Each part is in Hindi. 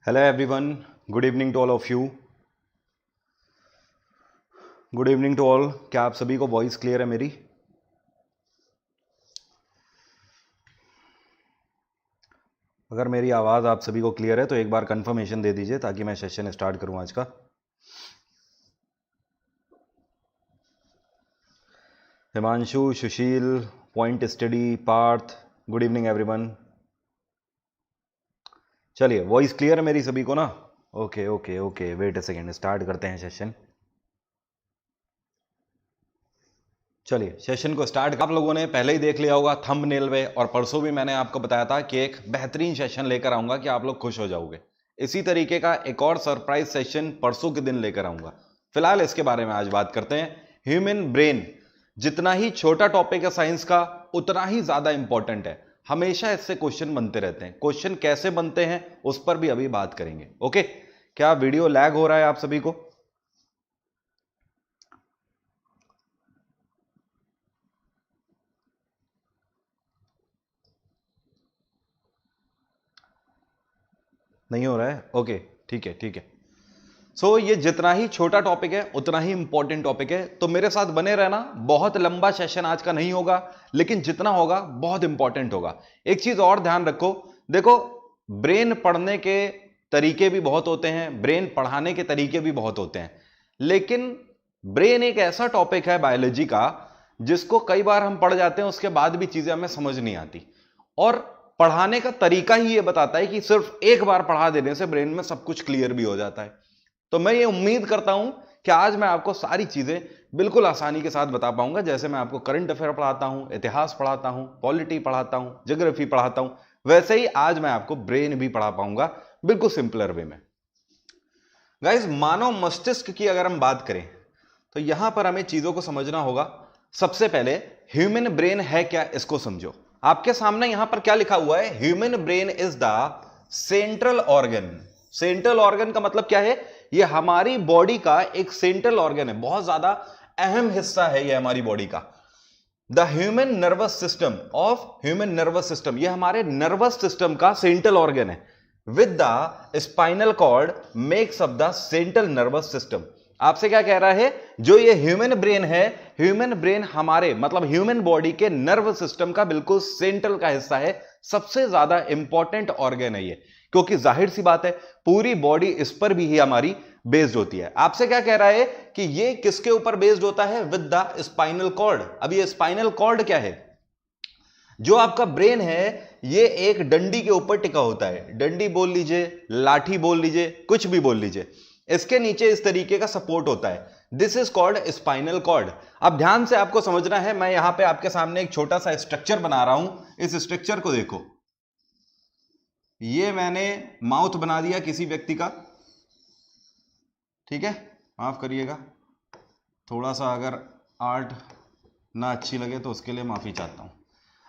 Hello everyone, good evening to all of you. Good evening to all. क्या आप सभी को वॉइस क्लियर है मेरी? अगर मेरी आवाज़ आप सभी को क्लियर है तो एक बार कंफर्मेशन दे दीजिए ताकि मैं सेशन स्टार्ट करूं आज का। Himanshu, Sushil, point study, Parth, good evening everyone. चलिए, वॉइस क्लियर है मेरी सभी को ना? Okay okay okay, wait a second, start करते हैं सेशन। चलिए सेशन को स्टार्ट। आप लोगों ने पहले ही देख लिया होगा थंबनेल में, और परसों भी मैंने आपको बताया था कि एक बेहतरीन सेशन लेकर आऊंगा कि आप लोग खुश हो जाओगे। इसी तरीके का एक और सरप्राइज सेशन परसों के दिन लेकर आऊंगा। फिलहाल इसके बारे में आज बात करते हैं। ह्यूमन ब्रेन जितना ही छोटा टॉपिक है साइंस का, उतना ही ज्यादा इंपॉर्टेंट है। हमेशा इससे क्वेश्चन बनते रहते हैं। क्वेश्चन कैसे बनते हैं उस पर भी अभी बात करेंगे। ओके, क्या वीडियो लैग हो रहा है आप सभी को? नहीं हो रहा है? ओके, ठीक है ठीक है। सो ये जितना ही छोटा टॉपिक है उतना ही इंपॉर्टेंट टॉपिक है, तो मेरे साथ बने रहना। बहुत लंबा सेशन आज का नहीं होगा, लेकिन जितना होगा बहुत इंपॉर्टेंट होगा। एक चीज और ध्यान रखो, देखो, ब्रेन पढ़ने के तरीके भी बहुत होते हैं, ब्रेन पढ़ाने के तरीके भी बहुत होते हैं, लेकिन ब्रेन एक ऐसा टॉपिक है बायोलॉजी का जिसको कई बार हम पढ़ जाते हैं, उसके बाद भी चीजें हमें समझ नहीं आती। और पढ़ाने का तरीका ही ये बताता है कि सिर्फ एक बार पढ़ा देने से ब्रेन में सब कुछ क्लियर भी हो जाता है। तो मैं ये उम्मीद करता हूं कि आज मैं आपको सारी चीजें बिल्कुल आसानी के साथ बता पाऊंगा। जैसे मैं आपको करंट अफेयर पढ़ाता हूं, इतिहास पढ़ाता हूं, पॉलिटी पढ़ाता हूं, ज्योग्राफी पढ़ाता हूं, वैसे ही आज मैं आपको ब्रेन भी पढ़ा पाऊंगा बिल्कुल सिंपलर वे में। गाइस, मानव मस्तिष्क की अगर हम बात करें तो यहां पर हमें चीजों को समझना होगा। सबसे पहले ह्यूमन ब्रेन है क्या, इसको समझो। आपके सामने यहां पर क्या लिखा हुआ है? Human brain is the central organ. Central organ का मतलब क्या है? ये हमारी बॉडी का एक सेंट्रल ऑर्गन है, बहुत ज्यादा अहम हिस्सा है ये हमारी बॉडी का। The human nervous system of human nervous system, ये हमारे नर्वस सिस्टम का सेंट्रल ऑर्गन है। With the spinal cord makes up the central nervous system. आपसे क्या कह रहा है? जो ये ह्यूमन ब्रेन है, ह्यूमन ब्रेन हमारे मतलब ह्यूमन बॉडी के नर्व सिस्टम का बिल्कुल सेंट्रल का हिस्सा है, सबसे ज्यादा इंपॉर्टेंट ऑर्गन है ये। क्योंकि जाहिर सी बात है पूरी बॉडी इस पर भी ही हमारी बेस्ड होती है। आपसे क्या कह रहा है कि ये किसके ऊपर बेस्ड होता है? With the spinal cord. अब ये स्पाइनल कॉर्ड क्या है? जो आपका ब्रेन है ये एक डंडी के ऊपर टिका होता है। डंडी बोल लीजिए, लाठी बोल लीजिए, कुछ भी बोल लीजिए, इसके नीचे इस तरीके का सपोर्ट होता है। This is called spinal cord. अब ध्यान से आपको समझना है, मैं यहां पे आपके सामने एक छोटा सा स्ट्रक्चर बना रहा हूं। इस स्ट्रक्चर को देखो, ये मैंने माउथ बना दिया किसी व्यक्ति का, ठीक है, माफ करिएगा, थोड़ा सा अगर आर्ट ना अच्छी लगे तो उसके लिए माफी चाहता हूं।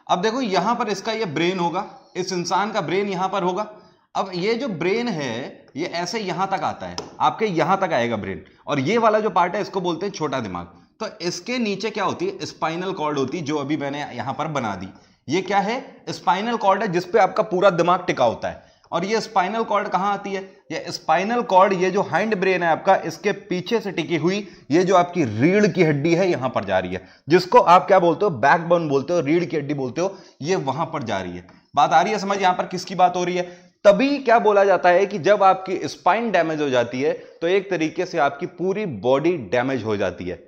अब देखो यहां पर इसका ये ब्रेन होगा, इस इंसान का ब्रेन यहां पर होगा। अब ये जो ब्रेन है ये ऐसे यहां तक आता है, आपके यहां तक आएगा ब्रेन, और ये वाला जो पार्ट है इसको बोलते हैं छोटा दिमाग। तो इसके नीचे क्या होती है? स्पाइनल कॉर्ड होती है, जो अभी मैंने यहां पर बना दी। ये क्या है? स्पाइनल कॉर्ड है जिसपे आपका पूरा दिमाग टिका होता है। और ये स्पाइनल कॉर्ड कहां आती है? ये स्पाइनल कॉर्ड, ये जो हाइंड ब्रेन है आपका, इसके पीछे से टिकी हुई ये जो आपकी रीढ़ की हड्डी है यहां पर जा रही है, जिसको आप क्या बोलते हो? बैकबोन बोलते हो, रीढ़ की हड्डी बोलते हो। ये वहां पर जा रही है। बात आ रही है समझ यहां पर किसकी बात हो रही है? तभी क्या बोला जाता है कि जब आपकी स्पाइन डैमेज हो जाती है तो एक तरीके से आपकी पूरी बॉडी डैमेज हो जाती है।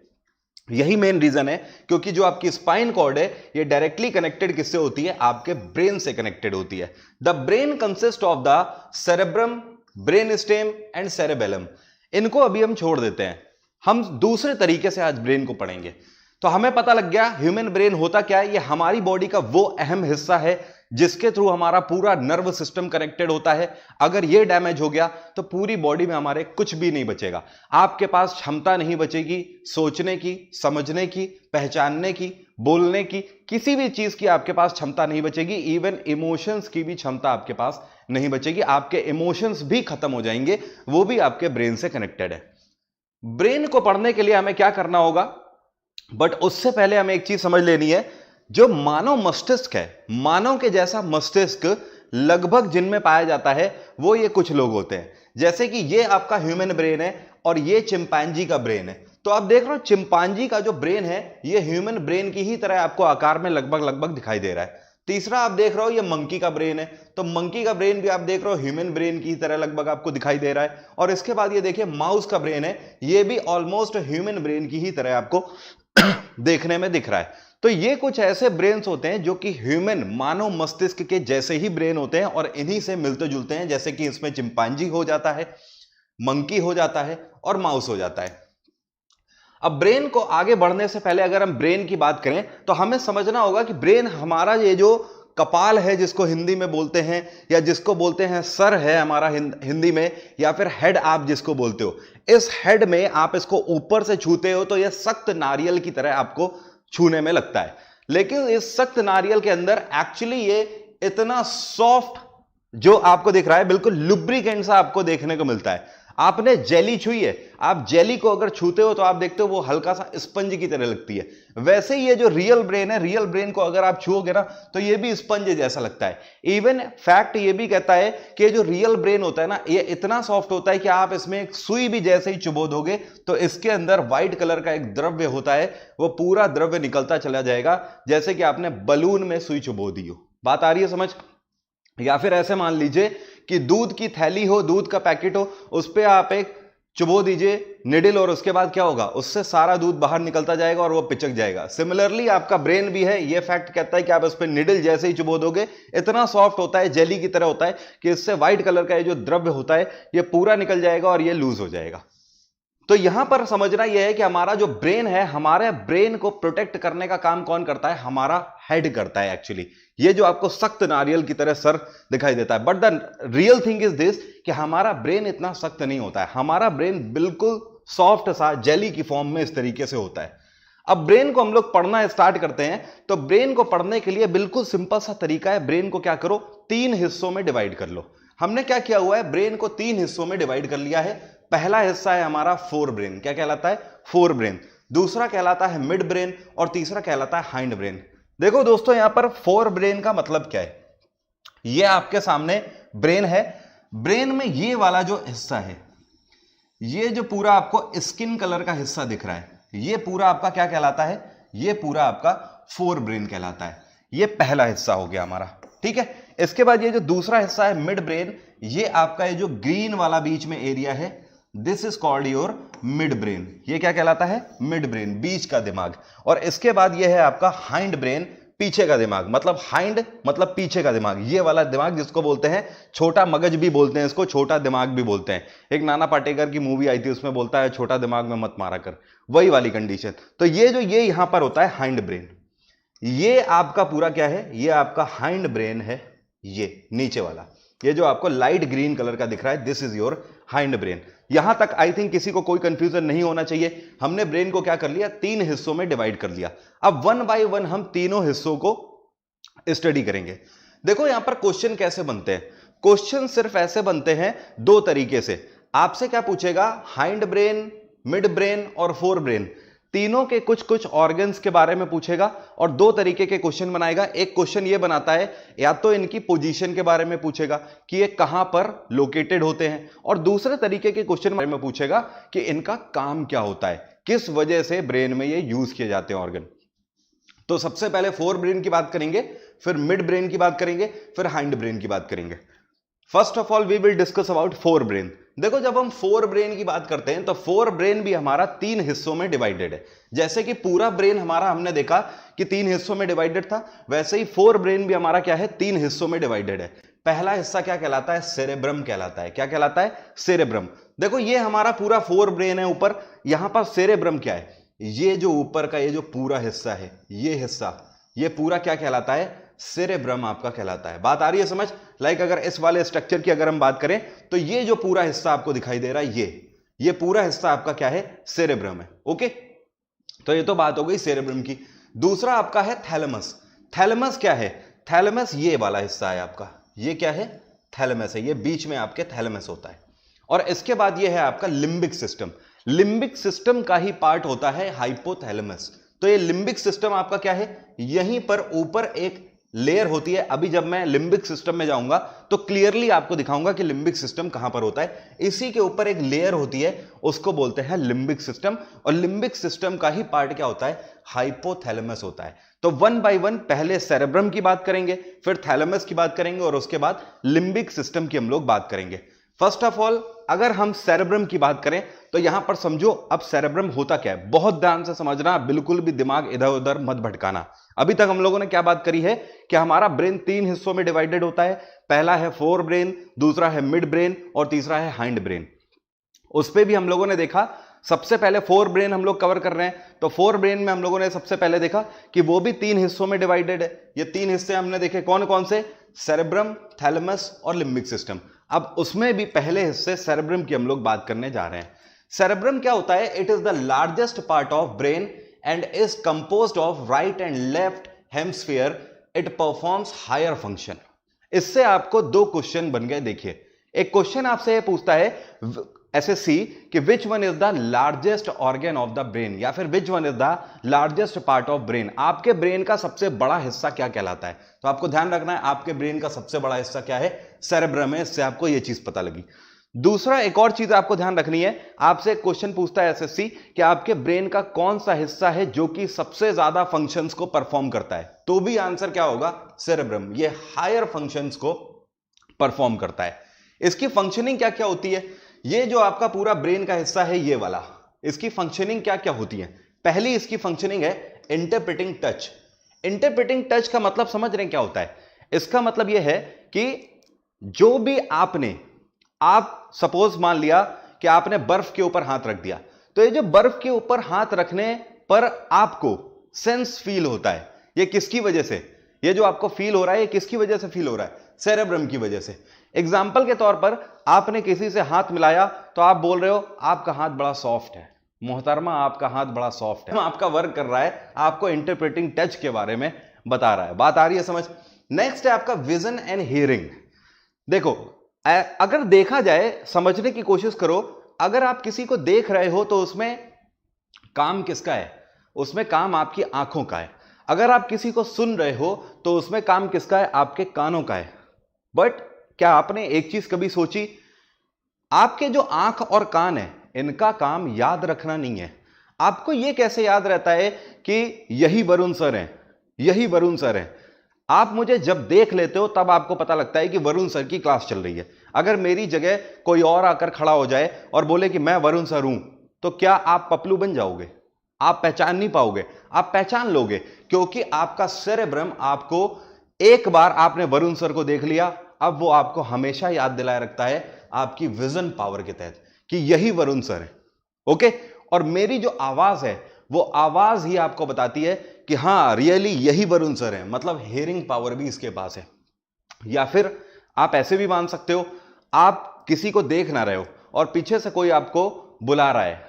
यही मेन रीजन है, क्योंकि जो आपकी स्पाइन कॉर्ड है ये डायरेक्टली कनेक्टेड किससे होती है? आपके ब्रेन से कनेक्टेड होती है। The brain consist of the cerebrum, brain stem and cerebellum. इनको अभी हम छोड़ देते हैं, हम दूसरे तरीके से आज ब्रेन को पढ़ेंगे। तो हमें पता लग गया ह्यूमन ब्रेन होता क्या है। ये हमारी बॉडी का वो अहम हिस्सा है जिसके थ्रू हमारा पूरा नर्व सिस्टम कनेक्टेड होता है। अगर ये डैमेज हो गया तो पूरी बॉडी में हमारे कुछ भी नहीं बचेगा। आपके पास क्षमता नहीं बचेगी सोचने की, समझने की, पहचानने की, बोलने की, किसी भी चीज की आपके पास क्षमता नहीं बचेगी। इवन इमोशंस की भी क्षमता आपके पास नहीं बचेगी। आपके इमोशंस भी खत्म हो जाएंगे, वो भी आपके ब्रेन से कनेक्टेड है। ब्रेन को पढ़ने के लिए हमें क्या करना होगा? बट उससे पहले हमें एक चीज समझ लेनी है, जो मानव मस्तिष्क है, मानव के जैसा मस्तिष्क लगभग जिनमें पाया जाता है वो ये कुछ लोग होते हैं। जैसे कि ये आपका ह्यूमन ब्रेन है और ये चिंपैंजी का ब्रेन है। तो आप देख रहे हो चिंपैंजी का जो ब्रेन है ये ह्यूमन ब्रेन की ही तरह आपको आकार में लगभग दिखाई दे रहा है। तीसरा आप देख रहे हो ये मंकी का ब्रेन है, तो मंकी का ब्रेन भी आप देख रहे हो ह्यूमन ब्रेन की तरह लगभग आपको दिखाई दे रहा है। और इसके बाद ये देखिए माउस का ब्रेन है, ये भी ऑलमोस्ट ह्यूमन ब्रेन की ही तरह आपको देखने में दिख रहा है। तो ये कुछ ऐसे ब्रेन्स होते हैं जो कि ह्यूमन मानव मस्तिष्क के जैसे ही ब्रेन होते हैं और इन्हीं से मिलते जुलते हैं। जैसे कि इसमें चिंपैंजी हो जाता है, मंकी हो जाता है और माउस हो जाता है। अब ब्रेन को आगे बढ़ने से पहले अगर हम ब्रेन की बात करें तो हमें समझना होगा कि ब्रेन हमारा ये जो कपाल है जिसको हिंदी में बोलते हैं या जिसको बोलते हैं सर है हमारा हिंदी में, या फिर हेड आप जिसको बोलते हो, इस हेड में आप इसको ऊपर से छूते हो तो यह सख्त नारियल की तरह आपको छूने में लगता है। लेकिन इस सख्त नारियल के अंदर एक्चुअली ये इतना सॉफ्ट जो आपको दिख रहा है बिल्कुल लुब्रिकेंट सा आपको देखने को मिलता है। आपने जेली छुई है, आप जेली को अगर छूते हो तो आप देखते हो वो हल्का सा स्पंज की तरह लगती है। वैसे ही ये जो रियल ब्रेन है, रियल ब्रेन को अगर आप छुओगे ना तो ये भी स्पंज जैसा लगता है। इवन फैक्ट ये भी कहता है कि ये जो रियल ब्रेन होता है ना ये इतना सॉफ्ट होता है कि आप इसमें एक सुई भी जैसे ही चुबो दोगे तो इसके अंदर व्हाइट कलर का एक द्रव्य होता है, वो पूरा द्रव्य निकलता चला जाएगा जैसे कि आपने बलून में सुई चुबो दी हो। बात आ रही है समझ? या फिर ऐसे मान लीजिए कि दूध की थैली हो, दूध का पैकेट हो, उस पर आप एक चुबो दीजिए निडल और उसके बाद क्या होगा, उससे सारा दूध बाहर निकलता जाएगा और वो पिचक जाएगा। सिमिलरली आपका ब्रेन भी है, ये फैक्ट कहता है कि आप इस पर निडल जैसे ही चुबो दोगे इतना सॉफ्ट होता है, जेली की तरह होता है कि इससे व्हाइट कलर का ये जो द्रव्य होता है ये पूरा निकल जाएगा और ये लूज हो जाएगा। तो यहां पर समझना यह है कि हमारा जो ब्रेन है, हमारे ब्रेन को प्रोटेक्ट करने का काम कौन करता है? हमारा हेड करता है एक्चुअली। ये जो आपको सख्त नारियल की तरह सर दिखाई देता है, but the real thing is this कि हमारा ब्रेन इतना सख्त नहीं होता है। हमारा ब्रेन बिल्कुल सॉफ्ट सा जेली की फॉर्म में इस तरीके से होता है। अब ब्रेन को हम लोग पढ़ना स्टार्ट करते हैं, तो ब्रेन को पढ़ने के लिए बिल्कुल सिंपल सा तरीका है। ब्रेन को क्या करो, 3 हिस्सों में डिवाइड कर लो। हमने क्या किया हुआ है, ब्रेन को 3 हिस्सों में डिवाइड कर लिया है। पहला हिस्सा है हमारा फोर ब्रेन। क्या कहलाता है? Fore brain. दूसरा कहलाता है मिड ब्रेन और तीसरा कहलाता है हाइंड ब्रेन। देखो दोस्तों यहां पर फोर ब्रेन का मतलब क्या है, ये आपके सामने ब्रेन है। ब्रेन में ये वाला जो हिस्सा है, ये जो पूरा आपको स्किन कलर का हिस्सा दिख रहा है, ये पूरा आपका क्या कहलाता है? ये पूरा आपका फोर ब्रेन कहलाता है। ये पहला हिस्सा हो गया हमारा, ठीक है। इसके बाद ये जो दूसरा हिस्सा है मिड ब्रेन, ये आपका ये जो ग्रीन वाला बीच में एरिया है, this is called your mid brain. ये क्या कहलाता है? मिड ब्रेन, बीच का दिमाग। और इसके बाद ये है आपका हाइंड ब्रेन, पीछे का दिमाग। मतलब हाइंड मतलब पीछे का दिमाग, ये वाला दिमाग जिसको बोलते हैं छोटा मगज भी बोलते हैं, इसको छोटा दिमाग भी बोलते हैं। एक नाना पाटेकर की मूवी आई थी, उसमें बोलता है छोटा दिमाग में मत मारा कर, वही वाली कंडीशन। तो ये जो ये यहां पर होता है हाइंड ब्रेन, ये आपका पूरा क्या है? ये आपका हाइंड ब्रेन है। ये नीचे वाला, ये जो आपको लाइट ग्रीन कलर का दिख रहा है, this is your hind brain. यहां तक आई थिंक किसी को कोई कंफ्यूजन नहीं होना चाहिए। हमने ब्रेन को क्या कर लिया? 3 हिस्सों में डिवाइड कर लिया। अब 1 बाय 1 हम तीनों हिस्सों को स्टडी करेंगे। देखो यहां पर क्वेश्चन कैसे बनते हैं। क्वेश्चन सिर्फ ऐसे बनते हैं 2 तरीके से। आपसे क्या पूछेगा? हाइंड ब्रेन, मिड ब्रेन और फोर ब्रेन, तीनों के कुछ कुछ ऑर्गन्स के बारे में पूछेगा और 2 तरीके के क्वेश्चन बनाएगा। एक क्वेश्चन ये बनाता है, या तो इनकी पोजीशन के बारे में पूछेगा कि ये कहां पर लोकेटेड होते हैं, और दूसरे तरीके के क्वेश्चन बारे में पूछेगा कि इनका काम क्या होता है, किस वजह से ब्रेन में ये यूज किए जाते हैं ऑर्गन। तो सबसे पहले फोर ब्रेन की बात करेंगे, फिर मिड ब्रेन की बात करेंगे, फिर हाइंड ब्रेन की बात करेंगे। First of all we will discuss about forebrain. देखो जब हम फोर ब्रेन की बात करते हैं तो फोर ब्रेन भी हमारा 3 हिस्सों में डिवाइडेड है। जैसे कि पूरा ब्रेन हमारा हमने देखा कि 3 हिस्सों में डिवाइडेड था, वैसे ही फोर ब्रेन भी हमारा क्या है? 3 हिस्सों में डिवाइडेड है। पहला हिस्सा क्या कहलाता है? सेरेब्रम कहलाता है। क्या कहलाता है? सेरेब्रम। देखो ये हमारा पूरा फोर ब्रेन है ऊपर, यहां पर सेरेब्रम क्या है? ये जो ऊपर का ये जो पूरा हिस्सा है, ये हिस्सा, ये पूरा क्या कहलाता है? सेरेब्रम आपका कहलाता है। बात आ रही है समझ? लाइक अगर इस वाले स्ट्रक्चर की अगर हम बात करें तो ये जो पूरा हिस्सा आपको दिखाई दे रहा है, ये पूरा हिस्सा आपका क्या है? सेरेब्रम है। ओके, तो ये तो बात हो गई सेरेब्रम की। दूसरा आपका है थैलेमस। थैलेमस क्या है? थैलेमस ये वाला हिस्सा है आपका, ये क्या है? थैलेमस है। ये बीच में आपके थैलेमस होता है। और इसके बाद ये है आपका लिम्बिक सिस्टम। लिम्बिक सिस्टम का ही पार्ट होता है हाइपोथैलेमस। तो ये लिम्बिक सिस्टम आपका क्या है? यहीं पर ऊपर एक लेयर होती है। अभी जब मैं लिम्बिक सिस्टम में जाऊंगा तो क्लियरली आपको दिखाऊंगा कि लिम्बिक सिस्टम कहां पर होता है। इसी के ऊपर एक लेयर होती है, उसको बोलते हैं लिम्बिक सिस्टम। और लिम्बिक सिस्टम का ही पार्ट क्या होता है? हाइपोथैलेमस होता है। तो वन बाय वन पहले सेरेब्रम की बात करेंगे, फिर थैलेमस की बात करेंगे और उसके बाद लिम्बिक सिस्टम की हम लोग बात करेंगे। फर्स्ट ऑफ ऑल अगर हम सेरेब्रम की बात करें तो यहां पर समझो अब सेरेब्रम होता क्या है, बहुत ध्यान से समझना, बिल्कुल भी दिमाग इधर उधर मत भटकाना। अभी तक हम लोगों ने क्या बात करी है कि हमारा ब्रेन 3 हिस्सों में डिवाइडेड होता है। पहला है फोर ब्रेन, दूसरा है मिड ब्रेन और तीसरा है हाइंड ब्रेन। उस पर भी हम लोगों ने देखा, सबसे पहले फोर ब्रेन हम लोग कवर कर रहे हैं, तो फोर ब्रेन में हम लोगों ने सबसे पहले देखा कि वो भी 3 हिस्सों में डिवाइडेड है। ये 3 हिस्से हमने देखे, कौन कौन से? सेरेब्रम, थैलेमस और लिम्बिक सिस्टम। अब उसमें भी पहले हिस्से सेरेब्रम की हम लोग बात करने जा रहे हैं। सेरेब्रम क्या होता है? It is the largest part of brain and is composed of right and left hemisphere. It performs higher function. इससे आपको 2 क्वेश्चन बन गए। देखिए, एक क्वेश्चन आपसे यह पूछता है एसएससी कि which one is the largest organ of the brain, या फिर which one is the largest part of brain. आपके ब्रेन का सबसे बड़ा हिस्सा क्या कहलाता है? तो आपको ध्यान रखना है आपके ब्रेन का सबसे बड़ा हिस्सा क्या है? सेरेब्रम है। इससे आपको यह चीज पता लगी। दूसरा एक और चीज आपको ध्यान रखनी है, आपसे क्वेश्चन पूछता है एसएससी कि आपके ब्रेन का कौन सा हिस्सा है जो कि सबसे ज्यादा फंक्शंस को परफॉर्म करता है, तो भी आंसर क्या होगा? सेरेब्रम। ये हायर फंक्शंस को परफॉर्म करता है। इसकी फंक्शनिंग क्या क्या होती है? ये जो आपका पूरा ब्रेन का हिस्सा है ये वाला, इसकी फंक्शनिंग क्या क्या होती है? पहली इसकी फंक्शनिंग है इंटरप्रेटिंग टच। इंटरप्रेटिंग टच का मतलब समझ रहे हैं क्या होता है? इसका मतलब यह है कि जो भी आप सपोज मान लिया कि आपने बर्फ के ऊपर हाथ रख दिया, तो ये जो बर्फ के ऊपर हाथ रखने पर आपको सेंस फील होता है, ये किसकी वजह से? ये जो आपको फील हो रहा है ये किसकी वजह से फील हो रहा है? सेरेब्रम की वजह से। एग्जाम्पल के तौर पर आपने किसी से हाथ मिलाया तो आप बोल रहे हो आपका हाथ बड़ा सॉफ्ट है, मोहतरमा आपका हाथ बड़ा सॉफ्ट है। आपका वर्क कर रहा है, आपको इंटरप्रेटिंग टच के बारे में बता रहा है। बात आ रही है समझ? नेक्स्ट है आपका विजन एंड हियरिंग। देखो, अगर देखा जाए, समझने की कोशिश करो, अगर आप किसी को देख रहे हो तो उसमें काम किसका है? उसमें काम आपकी आंखों का है। अगर आप किसी को सुन रहे हो तो उसमें काम किसका है? आपके कानों का है। बट क्या आपने एक चीज कभी सोची, आपके जो आंख और कान है इनका काम याद रखना नहीं है। आपको यह कैसे याद रहता है कि यही वरुण सर हैं, यही वरुण सर हैं? आप मुझे जब देख लेते हो तब आपको पता लगता है कि वरुण सर की क्लास चल रही है। अगर मेरी जगह कोई और आकर खड़ा हो जाए और बोले कि मैं वरुण सर हूं, तो क्या आप पपलू बन जाओगे? आप पहचान नहीं पाओगे। आप पहचान लोगे क्योंकि आपका सेरेब्रम आपको, एक बार आपने वरुण सर को देख लिया, अब वो आपको हमेशा याद दिलाए रखता है आपकी विजन पावर के तहत कि यही वरुण सर है। ओके? और मेरी जो आवाज है वो आवाज ही आपको बताती है कि हां रियली यही वरुण सर है। मतलब हियरिंग पावर भी इसके पास है। या फिर आप ऐसे भी मान सकते हो, आप किसी को देख ना रहे हो और पीछे से कोई आपको बुला रहा है।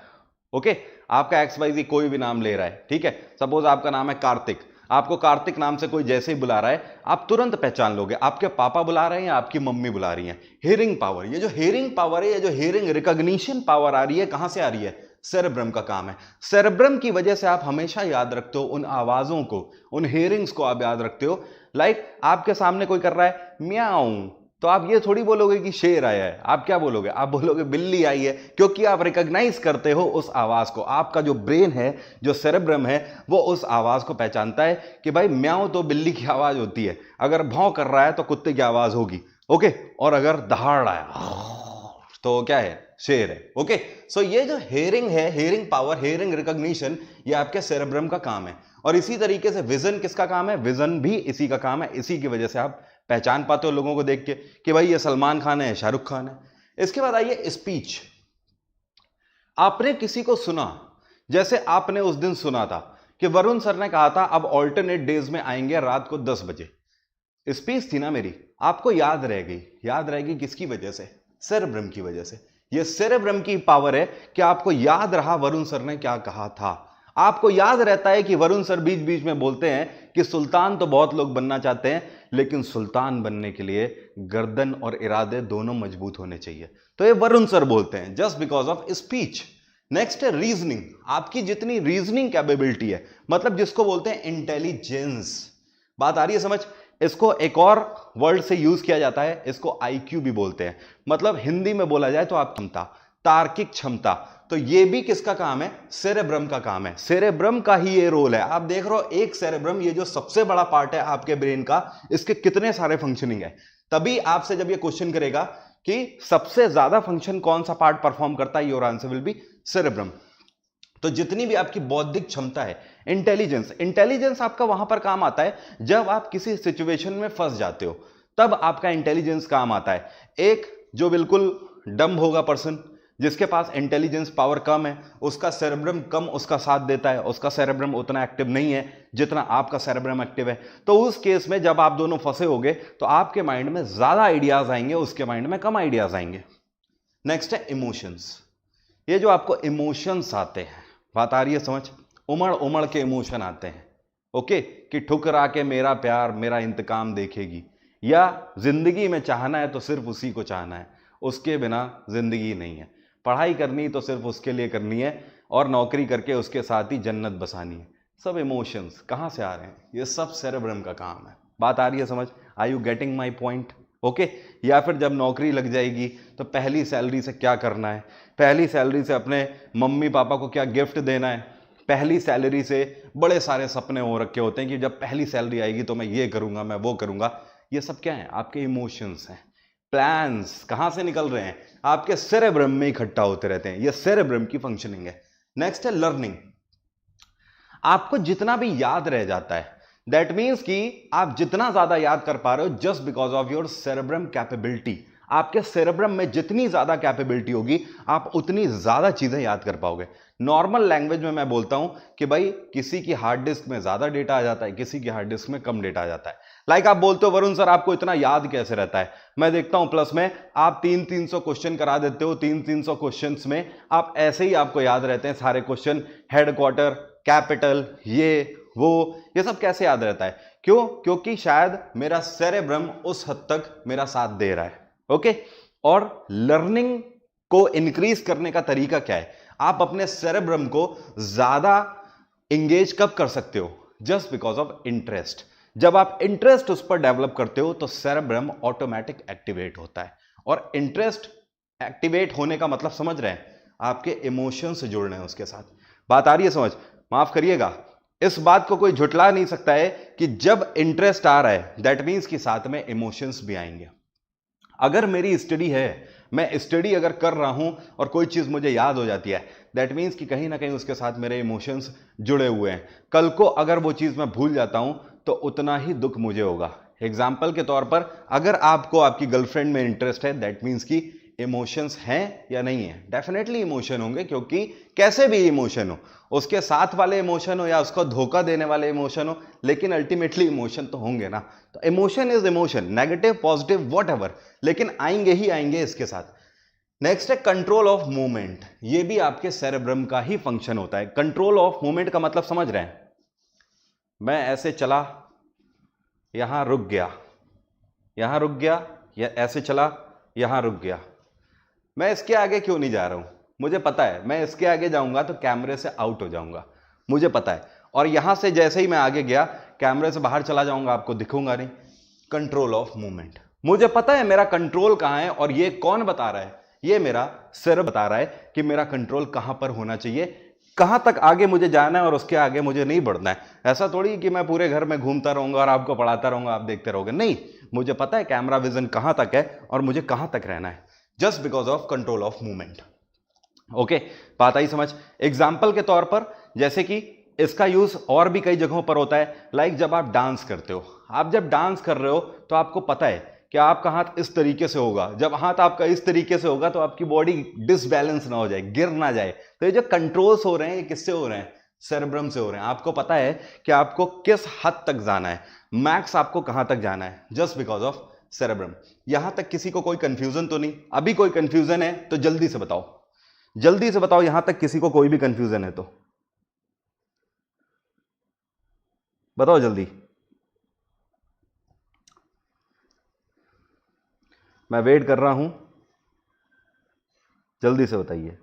ओके? आपका XYZ कोई भी नाम ले रहा है, ठीक है? सपोज आपका नाम है कार्तिक, आपको कार्तिक नाम से कोई जैसे ही बुला रहा है आप तुरंत पहचान लोगे आपके पापा बुला रहे हैं या आपकी मम्मी बुला रही हैं। हियरिंग पावर, ये जो हियरिंग पावर है, ये जो हियरिंग रिकॉग्निशन पावर आ रही है, कहां से आ रही है? सेरेब्रम का काम है। सेरेब्रम की वजह से आप हमेशा याद रखते हो उन आवाजों को, उन हियरिंग्स को आप याद रखते हो। लाइक आपके सामने कोई कर रहा है म्याऊं, तो आप ये थोड़ी बोलोगे कि शेर आया है, आप क्या बोलोगे? आप बोलोगे बिल्ली आई है, क्योंकि आप रिकॉग्नाइज करते हो उस आवाज को। आपका जो ब्रेन है, जो सेरेब्रम है, वो उस आवाज को पहचानता है कि भाई म्याऊं तो बिल्ली की आवाज होती है, अगर भौं कर रहा है तो कुत्ते की आवाज होगी। ओके? और अगर दहाड़ रहा है तो क्या है? शेर है। ओके? सो ये जो हियरिंग है, हियरिंग पावर, हियरिंग रिकॉग्निशन, ये आपके सेरेब्रम का काम है। और इसी तरीके से विजन किसका काम है? विजन भी इसी का काम है। इसी की वजह से आप पहचान पाते हो लोगों को देख के कि भाई ये सलमान खान है, शाहरुख खान है। इसके बाद आइए स्पीच। आपने किसी को सुना, जैसे आपने उस दिन सुना था कि वरुण सर ने कहा था अब ऑल्टरनेट डेज में आएंगे रात को 10 बजे। स्पीच थी ना मेरी, आपको याद रह गई। याद रहेगी किसकी वजह से? सेरेब्रम की वजह से। यह सेरेब्रम की पावर है कि आपको याद रहा वरुण सर ने क्या कहा था। आपको याद रहता है कि वरुण सर बीच बीच में बोलते हैं कि सुल्तान तो बहुत लोग बनना चाहते हैं, लेकिन सुल्तान बनने के लिए गर्दन और इरादे दोनों मजबूत होने चाहिए। तो ये वरुण सर बोलते हैं just because of speech. Next है रीजनिंग। आपकी जितनी रीजनिंग कैपेबिलिटी है, मतलब जिसको बोलते हैं इंटेलिजेंस। बात आ रही है समझ? इसको एक और वर्ड से यूज किया जाता है, इसको आईक्यू भी बोलते हैं। मतलब हिंदी में बोला जाए तो आप क्षमता, तार्किक क्षमता। तो ये भी किसका काम है? सेरेब्रम का काम है। सेरेब्रम का ही ये रोल है। आप देख रहे हो एक सेरेब्रम, ये जो सबसे बड़ा पार्ट है आपके ब्रेन का, इसके कितने सारे फंक्शनिंग है। तभी आपसे जब ये क्वेश्चन करेगा कि सबसे ज्यादा फंक्शन कौन सा पार्ट परफॉर्म करता है, your answer will be cerebrum. तो जितनी भी आपकी बौद्धिक क्षमता है, इंटेलिजेंस, इंटेलिजेंस आपका वहां पर काम आता है जब आप किसी सिचुएशन में फंस जाते हो, तब आपका इंटेलिजेंस काम आता है। एक जो बिल्कुल डम होगा पर्सन, जिसके पास इंटेलिजेंस पावर कम है, उसका सेरेब्रम कम उसका साथ देता है, उसका सेरेब्रम उतना एक्टिव नहीं है जितना आपका सेरेब्रम एक्टिव है। तो उस केस में जब आप दोनों फंसे होगे तो आपके माइंड में ज्यादा आइडियाज आएंगे, उसके माइंड में कम आइडियाज आएंगे। नेक्स्ट है इमोशंस। ये जो आपको इमोशंस आते हैं, बात आ रही है समझ? उमड़ उमड़ के इमोशन आते हैं, ओके, कि ठुकरा के मेरा प्यार मेरा इंतकाम देखेगी, या जिंदगी में चाहना है तो सिर्फ उसी को चाहना है, उसके बिना जिंदगी नहीं है, पढ़ाई करनी तो सिर्फ उसके लिए करनी है, और नौकरी करके उसके साथ ही जन्नत बसानी है। सब इमोशंस कहां से आ रहे हैं? ये सब सेरेब्रम का काम है। बात आ रही है समझ? Are you getting my point? Okay. या फिर जब नौकरी लग जाएगी तो पहली सैलरी से क्या करना है, पहली सैलरी से अपने मम्मी पापा को क्या गिफ्ट देना है, पहली सैलरी से बड़े सारे सपने हो रखे होते हैं कि जब पहली सैलरी आएगी तो मैं ये करूंगा, मैं वो करूंगा। ये सब क्या है? आपके इमोशंस हैं। प्लान्स कहां से निकल रहे हैं? आपके सेरेब्रम में इकट्ठा होते रहते हैं। ये सेरेब्रम की फंक्शनिंग है। नेक्स्ट है लर्निंग। आपको जितना भी याद रह जाता है, दैट मीन्स कि आप जितना ज्यादा याद कर पा रहे हो just because of your cerebrum capability. आपके सेरेब्रम में जितनी ज्यादा कैपेबिलिटी होगी आप उतनी ज्यादा चीजें याद कर पाओगे। नॉर्मल लैंग्वेज में मैं बोलता हूं कि भाई किसी की हार्ड डिस्क में ज्यादा डेटा आ जाता है, किसी की हार्ड डिस्क में कम डेटा आ जाता है। लाइक आप बोलते हो वरुण सर आपको इतना याद कैसे रहता है? मैं देखता हूं प्लस में आप 300 क्वेश्चन करा देते हो, 300 क्वेश्चन में आप ऐसे ही आपको याद रहते हैं सारे क्वेश्चन, हेडक्वार्टर, कैपिटल, ये सब कैसे याद रहता है? क्यों? क्योंकि शायद मेरा सेरेब्रम उस हद तक मेरा साथ दे रहा है। ओके। और लर्निंग को इंक्रीज करने का तरीका क्या है? आप अपने सेरेब्रम को ज्यादा इंगेज कब कर सकते हो? Just because of interest. जब आप इंटरेस्ट उस पर डेवलप करते हो तो सेरेब्रम ऑटोमेटिक एक्टिवेट होता है। और इंटरेस्ट एक्टिवेट होने का मतलब समझ रहे हैं? आपके इमोशन से जुड़ने हैं उसके साथ। बात आ रही है समझ? माफ करिएगा, इस बात को कोई झुटला नहीं सकता है कि जब इंटरेस्ट आ रहा है दैट मीन्स कि साथ में इमोशंस भी आएंगे। अगर मेरी स्टडी है, मैं स्टडी अगर कर रहा हूं और कोई चीज मुझे याद हो जाती है, दैट मीन्स कि कहीं ना कहीं उसके साथ मेरे इमोशंस जुड़े हुए हैं। कल को अगर वो चीज मैं भूल जाता हूं तो उतना ही दुख मुझे होगा। एग्जाम्पल के तौर पर, अगर आपको आपकी गर्लफ्रेंड में इंटरेस्ट है दैट मीन्स कि इमोशंस हैं या नहीं है? डेफिनेटली इमोशन होंगे, क्योंकि कैसे भी इमोशन हो, उसके साथ वाले इमोशन हो या उसको धोखा देने वाले इमोशन हो, लेकिन अल्टीमेटली इमोशन तो होंगे ना। तो emotion is emotion, negative positive whatever, लेकिन आएंगे ही आएंगे इसके साथ। नेक्स्ट है कंट्रोल ऑफ मूवमेंट। ये भी आपके सेरेब्रम का ही फंक्शन होता है। कंट्रोल ऑफ मूवमेंट का मतलब समझ रहे हैं? मैं ऐसे चला, यहां रुक गया, यहां रुक गया, या ऐसे चला, यहां रुक गया। मैं इसके आगे क्यों नहीं जा रहा हूं? मुझे पता है मैं इसके आगे जाऊंगा तो कैमरे से आउट हो जाऊंगा, मुझे पता है। और यहां से जैसे ही मैं आगे गया, कैमरे से बाहर चला जाऊंगा, आपको दिखूंगा नहीं। Control of movement. मुझे पता है मेरा कंट्रोल कहां है, और ये कौन बता रहा है? ये मेरा सिर बता रहा है कि मेरा कंट्रोल कहां पर होना चाहिए, कहां तक आगे मुझे जाना है और उसके आगे मुझे नहीं बढ़ना है। ऐसा थोड़ी कि मैं पूरे घर में घूमता रहूंगा और आपको पढ़ाता रहूंगा, आप देखते रहोगे। नहीं, मुझे पता है कैमरा विजन कहां तक है और मुझे कहां तक रहना है, just because of control of movement. Okay, बात आई समझ? एग्जाम्पल के तौर पर, जैसे कि इसका यूज और भी कई जगहों पर होता है। लाइक जब आप डांस करते हो, आप जब डांस कर रहे हो तो आपको पता है कि आपका हाथ इस तरीके से होगा। जब हाथ आपका इस तरीके से होगा तो आपकी बॉडी डिसबैलेंस ना हो जाए, गिर ना जाए। तो ये जो कंट्रोल्स हो रहे हैं ये किससे हो रहे हैं? सेरेब्रम से हो रहे हैं। आपको पता है कि आपको किस हद तक जाना है, मैक्स आपको कहां तक जाना है, जस्ट बिकॉज ऑफ सेरेब्रम। यहां तक किसी को कोई कंफ्यूजन तो नहीं? अभी कोई कंफ्यूजन है तो जल्दी से बताओ, जल्दी से बताओ। यहां तक किसी को कोई भी कंफ्यूजन है तो बताओ जल्दी। मैं वेट कर रहा हूं, जल्दी से बताइए।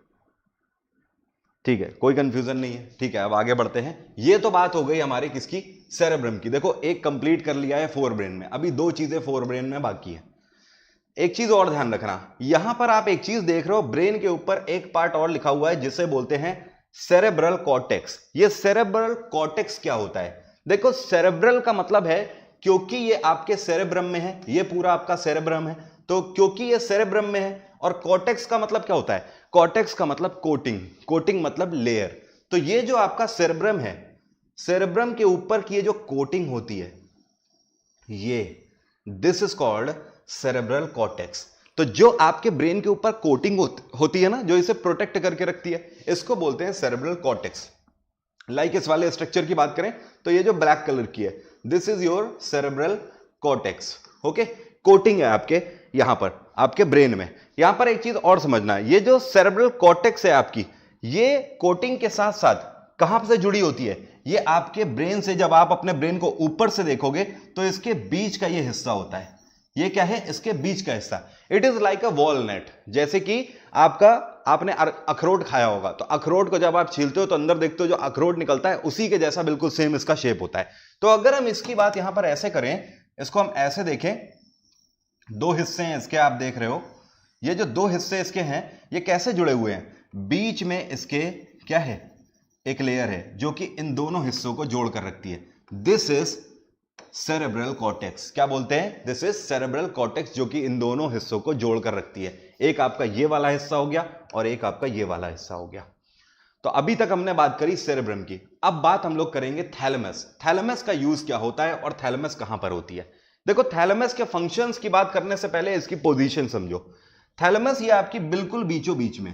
ठीक है, कोई कंफ्यूजन नहीं है। ठीक है, अब आगे बढ़ते हैं। ये तो बात हो गई हमारी किसकी, सेरेब्रम की। देखो एक कंप्लीट कर लिया है फोर ब्रेन में, अभी दो चीजें फोर ब्रेन में बाकी है। एक चीज और ध्यान रखना, यहां पर आप एक चीज देख रहे हो, ब्रेन के ऊपर एक पार्ट और लिखा हुआ है जिसे बोलते हैं सेरेब्रल कॉर्टेक्स। ये सेरेब्रल कॉर्टेक्स क्या होता है? देखो सेरेब्रल का मतलब है क्योंकि ये आपके सेरेब्रम में है, ये पूरा आपका सेरेब्रम है, तो क्योंकि ये सेरेब्रम में है। और कॉर्टेक्स का मतलब क्या होता है? कॉर्टेक्स का मतलब कोटिंग, कोटिंग मतलब लेयर। तो ये जो आपका सेरेब्रम है, सेरेब्रम के ऊपर की ये जो कोटिंग होती है, ये this is called cerebral cortex. तो जो आपके ब्रेन के ऊपर कोटिंग होती है ना, जो इसे प्रोटेक्ट करके रखती है, इसको बोलते हैं सेरेब्रल कॉर्टेक्स। लाइक इस वाले स्ट्रक्चर की बात करें तो ये जो ब्लैक कलर की है, this is your cerebral cortex. Okay, coating है आपके यहां पर, आपके ब्रेन में। यहां पर एक चीज और समझना है, ये जो सेरेब्रल कॉर्टेक्स है आपकी, ये कोटिंग के साथ साथ कहां से जुड़ी होती है? ये आपके ब्रेन से, जब आप अपने ब्रेन को ऊपर से देखोगे तो इसके बीच का ये हिस्सा होता है। ये क्या है? इसके बीच का हिस्सा। It is like a walnut. जैसे कि आपने अखरोट खाया होगा, तो अखरोट को जब आप छीलते हो तो अंदर देखते हो जो अखरोट निकलता है, उसी के जैसा बिल्कुल सेम इसका शेप होता है। तो अगर हम इसकी बात यहां पर ऐसे करें, इसको हम ऐसे देखें, दो हिस्से हैं इसके, आप देख रहे हो ये जो दो हिस्से इसके हैं, ये कैसे जुड़े हुए हैं? बीच में इसके क्या है? एक लेयर है जो कि इन दोनों हिस्सों को जोड़कर रखती है। This is cerebral cortex. क्या बोलते हैं? दिस इज सेरेब्रल कॉर्टेक्स, जो कि इन दोनों हिस्सों को जोड़कर रखती है। एक आपका ये वाला हिस्सा हो गया और एक आपका ये वाला हिस्सा हो गया। तो अभी तक हमने बात करी सेरेब्रम की। अब बात हम लोग करेंगे थैलेमस। थैलेमस का यूज क्या होता है और थैलेमस कहां पर होती है? देखो थैलेमस के फंक्शंस की बात करने से पहले इसकी पोजीशन समझो। थैलेमस ये आपकी बिल्कुल बीचों बीच में,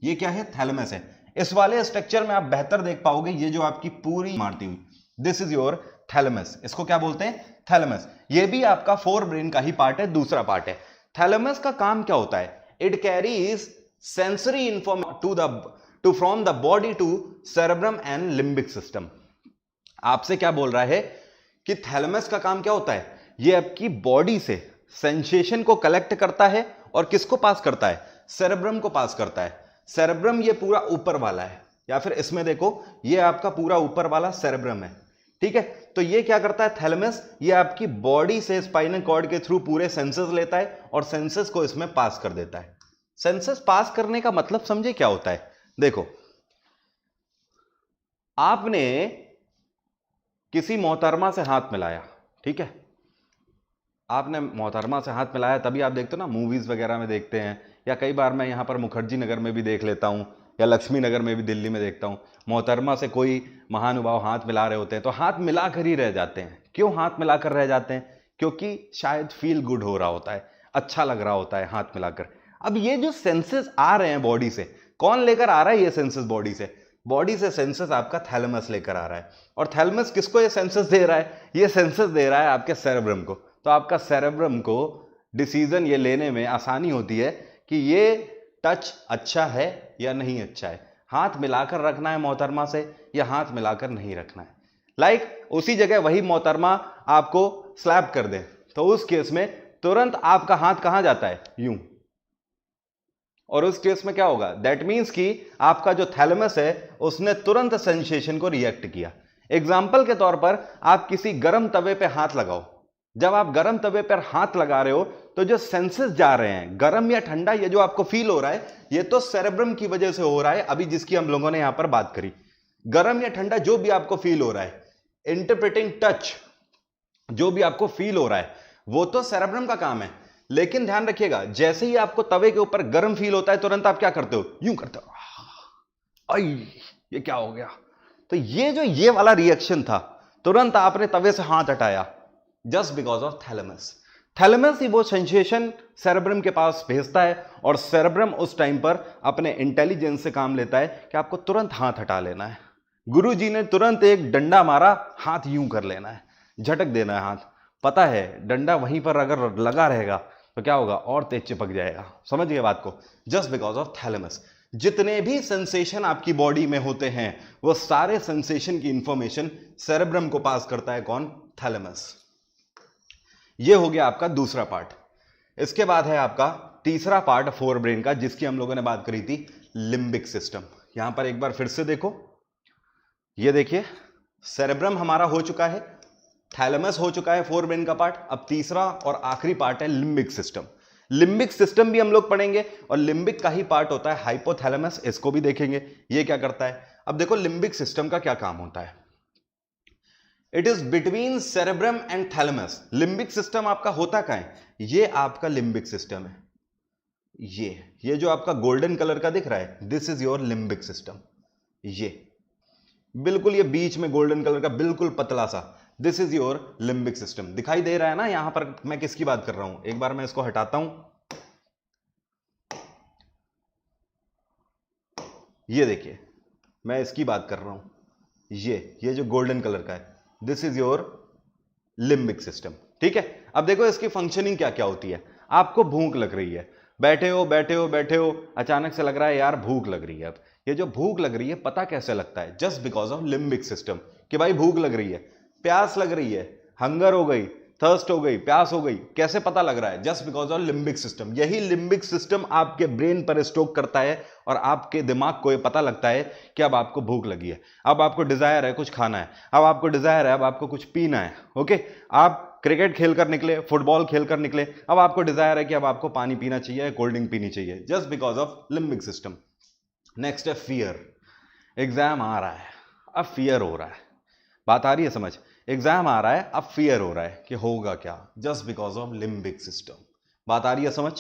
ये क्या है? थैलेमस है। इस वाले स्ट्रक्चर में आप बेहतर देख पाओगे, ये जो आपकी पूरी मारती हुई, दिस इज योर थैलेमस। इसको क्या बोलते हैं? थैलेमस। ये भी आपका फोर ब्रेन का ही पार्ट है, दूसरा पार्ट है। थैलेमस का काम क्या होता है? It carries sensory information to from the body to cerebrum and limbic system. आपसे क्या बोल रहा है कि थैलेमस का काम क्या होता है? ये आपकी बॉडी से सेंसेशन को कलेक्ट करता है और किसको पास करता है? सेरेब्रम को पास करता है। सेरेब्रम ये पूरा ऊपर वाला है, या फिर इसमें देखो ये आपका पूरा ऊपर वाला सेरेब्रम है। ठीक है, तो ये क्या करता है? थैलेमस ये आपकी बॉडी से स्पाइनल कॉर्ड के थ्रू पूरे सेंसेस लेता है और सेंसेस को इसमें पास कर देता है। सेंसेस पास करने का मतलब समझे क्या होता है? देखो आपने किसी मोहतरमा से हाथ मिलाया, ठीक है, आपने मोहतरमा से हाथ मिलाया, तभी आप देखते हो ना मूवीज वगैरह में देखते हैं, या कई बार मैं यहां पर मुखर्जी नगर में भी देख लेता हूं, या लक्ष्मी नगर में भी दिल्ली में देखता हूं, मोहतरमा से कोई महानुभाव हाथ मिला रहे होते हैं, तो हाथ मिलाकर ही रह जाते हैं। क्यों हाथ मिलाकर रह जाते हैं? क्योंकि शायद फील गुड हो रहा होता है, अच्छा लग रहा होता है हाथ मिलाकर। अब ये जो सेंसेस आ रहे हैं बॉडी से, कौन लेकर आ रहा है ये सेंसेस बॉडी से? बॉडी से सेंसेस आपका थैलेमस लेकर आ रहा है। और थैलेमस किसको ये सेंसेस दे रहा है? ये सेंसेस दे रहा है आपके सेरेब्रम को। तो आपका सेरेब्रम को डिसीजन ये लेने में आसानी होती है कि ये टच अच्छा है या नहीं अच्छा है, हाथ मिलाकर रखना है मोहतरमा से या हाथ मिलाकर नहीं रखना है। लाइक उसी जगह वही मोहतरमा आपको स्लैप कर दे, तो उस केस में तुरंत आपका हाथ कहां जाता है? यूं। और उस केस में क्या होगा? दैट मीन्स कि आपका जो थैलेमस है उसने तुरंत सेंसेशन को रिएक्ट किया। एग्जाम्पल के तौर पर आप किसी गर्म तवे पे हाथ लगाओ, जब आप गर्म तवे पर हाथ लगा रहे हो तो जो सेंसेस जा रहे हैं, गर्म या ठंडा, ये जो आपको फील हो रहा है, ये तो सेरेब्रम की वजह से हो रहा है, अभी जिसकी हम लोगों ने यहां पर बात करी। गर्म या ठंडा जो भी आपको फील हो रहा है, इंटरप्रेटिंग टच जो भी आपको फील हो रहा है, वो तो सेरेब्रम का काम है। लेकिन ध्यान रखिएगा, जैसे ही आपको तवे के ऊपर गर्म फील होता है, तुरंत आप क्या करते हो? यूं करते हो, आई ये क्या हो गया? तो ये जो ये वाला रिएक्शन था, तुरंत आपने तवे से हाथ हटाया, just because of thalamus. Thalamus ही वो सेंसेशन सेरेब्रम के पास भेजता है और सेरेब्रम उस टाइम पर अपने इंटेलिजेंस से काम लेता है कि आपको तुरंत हाथ हटा लेना है। गुरुजी ने तुरंत एक डंडा मारा, हाथ यूं कर लेना है, झटक देना है हाथ। पता है डंडा वहीं पर अगर लगा रहेगा तो क्या होगा? और तेज चिपक जाएगा। समझ गए बात को? Just because of thalamus. जितने भी सेंसेशन आपकी बॉडी में होते हैं, वो सारे सेंसेशन की इंफॉर्मेशन सेरेब्रम को पास करता है कौन? थैलेमस। ये हो गया आपका दूसरा पार्ट। इसके बाद है आपका तीसरा पार्ट फोर ब्रेन का, जिसकी हम लोगों ने बात करी थी, लिम्बिक सिस्टम। यहां पर एक बार फिर से देखो, ये देखिए सेरेब्रम हमारा हो चुका है, थैलेमस हो चुका है फोर ब्रेन का पार्ट। अब तीसरा और आखिरी पार्ट है लिम्बिक सिस्टम। लिम्बिक सिस्टम भी हम लोग पढ़ेंगे और लिम्बिक का ही पार्ट होता है हाइपोथैलेमस, इसको भी देखेंगे ये क्या करता है। अब देखो लिम्बिक सिस्टम का क्या काम होता है। It is between cerebrum and thalamus. Limbic system आपका होता कहां है, ये आपका लिम्बिक सिस्टम है, ये जो आपका गोल्डन कलर का दिख रहा है, this is your limbic system. ये बिल्कुल ये बीच में गोल्डन कलर का बिल्कुल पतला सा, this is your limbic system. दिखाई दे रहा है ना यहां पर मैं किसकी बात कर रहा हूं। एक बार मैं इसको हटाता हूं, ये देखिए मैं इसकी बात कर रहा हूं, ये जो गोल्डन कलर का है, this is your limbic system. ठीक है, अब देखो इसकी फंक्शनिंग क्या क्या होती है। आपको भूख लग रही है, बैठे हो, अचानक से लग रहा है यार भूख लग रही है। अब ये जो भूख लग रही है पता कैसे लगता है, just because of limbic system, कि भाई भूख लग रही है, प्यास लग रही है, हंगर हो गई, थर्स्ट हो गई, प्यास हो गई, कैसे पता लग रहा है, just because of limbic system. यही लिम्बिक सिस्टम आपके ब्रेन पर स्टोक करता है और आपके दिमाग को ये पता लगता है कि अब आपको भूख लगी है, अब आपको डिजायर है कुछ खाना है, अब आपको डिजायर है, अब आपको कुछ पीना है। ओके, आप क्रिकेट खेलकर निकले, फुटबॉल खेलकर निकले, अब आपको डिजायर है कि अब आपको पानी पीना चाहिए, कोल्ड ड्रिंक पीनी चाहिए, just because of limbic system. Next है फियर। एग्जाम आ रहा है, अब फियर हो रहा है, बात आ रही है समझ। एग्जाम आ रहा है, अब फियर हो रहा है कि होगा क्या, just because of limbic system. बात आ रही है समझ।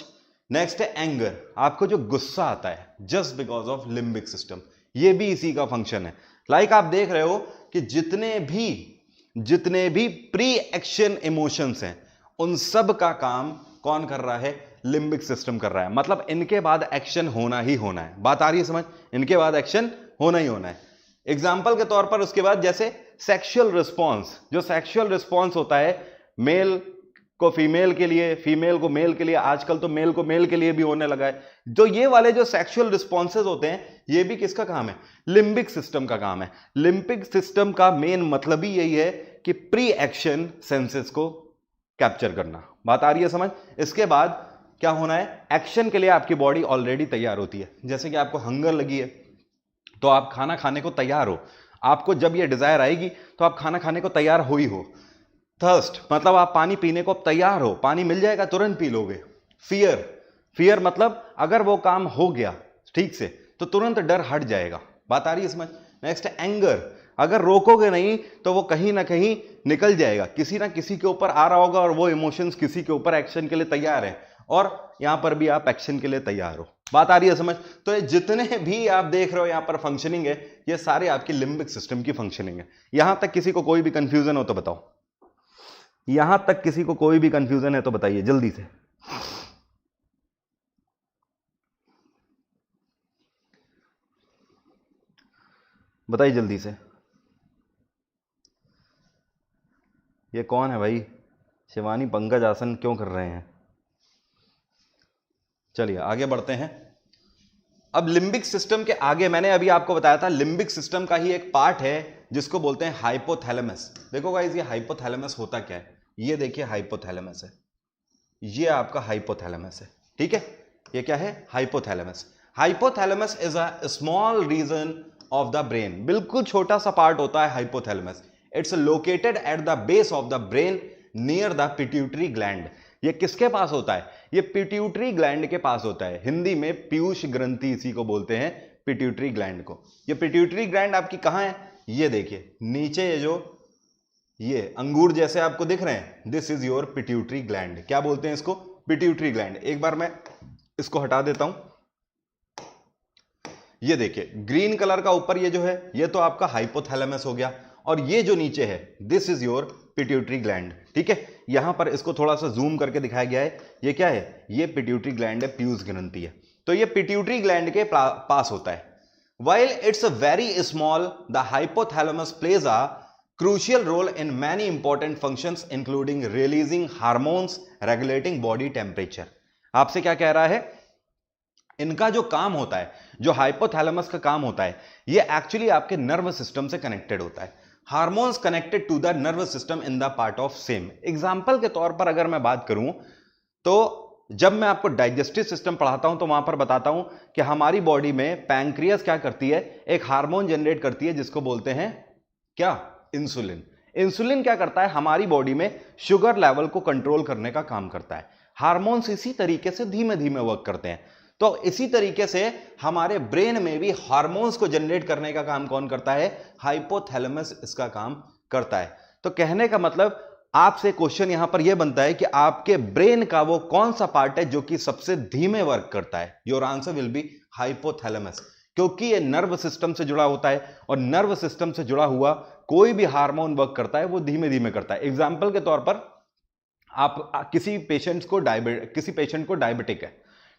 नेक्स्ट है एंगर। आपको जो गुस्सा आता है, just because of limbic system, ये भी इसी का फंक्शन है। लाइक आप देख रहे हो कि जितने भी प्री एक्शन इमोशंस हैं, उन सब का काम कौन कर रहा है, लिम्बिक सिस्टम कर रहा है। मतलब इनके बाद एक्शन होना ही होना है। बात आ रही है समझ, इनके बाद एक्शन होना ही होना है। एग्जाम्पल के तौर पर उसके बाद जैसे सेक्सुअल रिस्पॉन्स, जो सेक्सुअल रिस्पॉन्स होता है मेल को फीमेल के लिए, फीमेल को मेल के लिए, आजकल तो मेल को मेल के लिए भी होने लगा है। जो ये वाले जो सेक्सुअल रिस्पॉन्सेज होते हैं, ये भी किसका काम है, लिम्बिक सिस्टम का काम है। लिम्बिक सिस्टम का मेन मतलब ही यही है कि प्री एक्शन सेंसेस को कैप्चर करना। बात आ रही है समझ। इसके बाद क्या होना है, एक्शन के लिए आपकी बॉडी ऑलरेडी तैयार होती है। जैसे कि आपको हंगर लगी है तो आप खाना खाने को तैयार हो, आपको जब ये डिजायर आएगी तो आप खाना खाने को तैयार हो ही हो। थर्स्ट मतलब आप पानी पीने को तैयार हो, पानी मिल जाएगा तुरंत पी लोगे। फियर मतलब अगर वो काम हो गया ठीक से तो तुरंत डर हट जाएगा। बात आ रही है समझ। नेक्स्ट है एंगर। अगर रोकोगे नहीं तो वो कहीं ना कहीं निकल जाएगा, किसी ना किसी के ऊपर आ रहा होगा और वो इमोशंस किसी के ऊपर एक्शन के लिए तैयार है, और यहां पर भी आप एक्शन के लिए तैयार हो। बात आ रही है समझ। तो ये जितने भी आप देख रहे हो यहां पर फंक्शनिंग है, ये सारे आपकी लिम्बिक सिस्टम की फंक्शनिंग है। यहां तक किसी को कोई भी कंफ्यूजन हो तो बताओ, यहां तक किसी को कोई भी कंफ्यूजन है तो बताइए जल्दी से। बताइए जल्दी से। ये कौन है भाई, शिवानी पंकज आसन क्यों कर रहे हैं। चलिए आगे बढ़ते हैं। अब लिम्बिक सिस्टम के आगे मैंने अभी आपको बताया था, लिम्बिक सिस्टम का ही एक पार्ट है जिसको बोलते हैं हाइपोथैलेमस। देखो गाइस ये हाइपोथैलेमस होता क्या है, ये देखिए हाइपोथैलेमस है, ये आपका हाइपोथैलेमस है। ठीक है, ये क्या है, hypothalamus. Hypothalamus is a small region of the brain, बिल्कुल छोटा सा पार्ट होता है hypothalamus. It's located at the base of the brain near the pituitary gland. ये किसके पास होता है, ये पिट्यूटरी ग्लैंड के पास होता है। हिंदी में पीयूष ग्रंथि इसी को बोलते हैं, पिट्यूटरी ग्लैंड को। ये पिट्यूटरी ग्लैंड आपकी कहां है, ये देखिए नीचे ये जो ये अंगूर जैसे आपको दिख रहे हैं, this is your pituitary gland. क्या बोलते हैं इसको, पिट्यूटरी ग्लैंड। एक बार मैं इसको हटा देता हूं, ये देखिए ग्रीन कलर का ऊपर ये जो है, ये तो आपका हाइपोथैलेमस हो गया, और ये जो नीचे है this is your pituitary gland. ठीक है, यहां पर इसको थोड़ा सा जूम करके दिखाया गया है, ये क्या है, ये पिट्यूटरी ग्लैंड है, पीयूष ग्रंथि है। तो ये पिट्यूटरी ग्लैंड के पास होता है। While it's a very small, the hypothalamus plays a crucial role in many important functions including releasing hormones, regulating body temperature. आपसे क्या कह रहा है, इनका जो काम होता है, जो हाइपोथैलेमस का काम होता है, ये एक्चुअली आपके नर्वस सिस्टम से कनेक्टेड होता है। Hormones connected to the nervous system in the part of same. Example के तौर पर अगर मैं बात करूं तो जब मैं आपको डाइजेस्टिव सिस्टम पढ़ाता हूं तो वहां पर बताता हूं कि हमारी बॉडी में पैंक्रियास क्या करती है, एक हार्मोन जनरेट करती है जिसको बोलते हैं क्या, इंसुलिन। इंसुलिन क्या करता है, हमारी बॉडी में शुगर लेवल को कंट्रोल करने का काम करता है। हार्मोन्स इसी तरीके से धीमे धीमे वर्क करते हैं। तो इसी तरीके से हमारे ब्रेन में भी हार्मोन्स को जनरेट करने का काम कौन करता है, हाइपोथैलेमस इसका काम करता है। तो कहने का मतलब आपसे क्वेश्चन यहां पर यह बनता है कि आपके ब्रेन का वो कौन सा पार्ट है जो कि सबसे धीमे वर्क करता है। Your answer will be hypothalamus, क्योंकि ये नर्व सिस्टम से जुड़ा होता है और नर्व सिस्टम से जुड़ा हुआ कोई भी हार्मोन वर्क करता है वो धीमे धीमे करता है। एग्जाम्पल के तौर पर आप किसी पेशेंट को डायबिटिक है,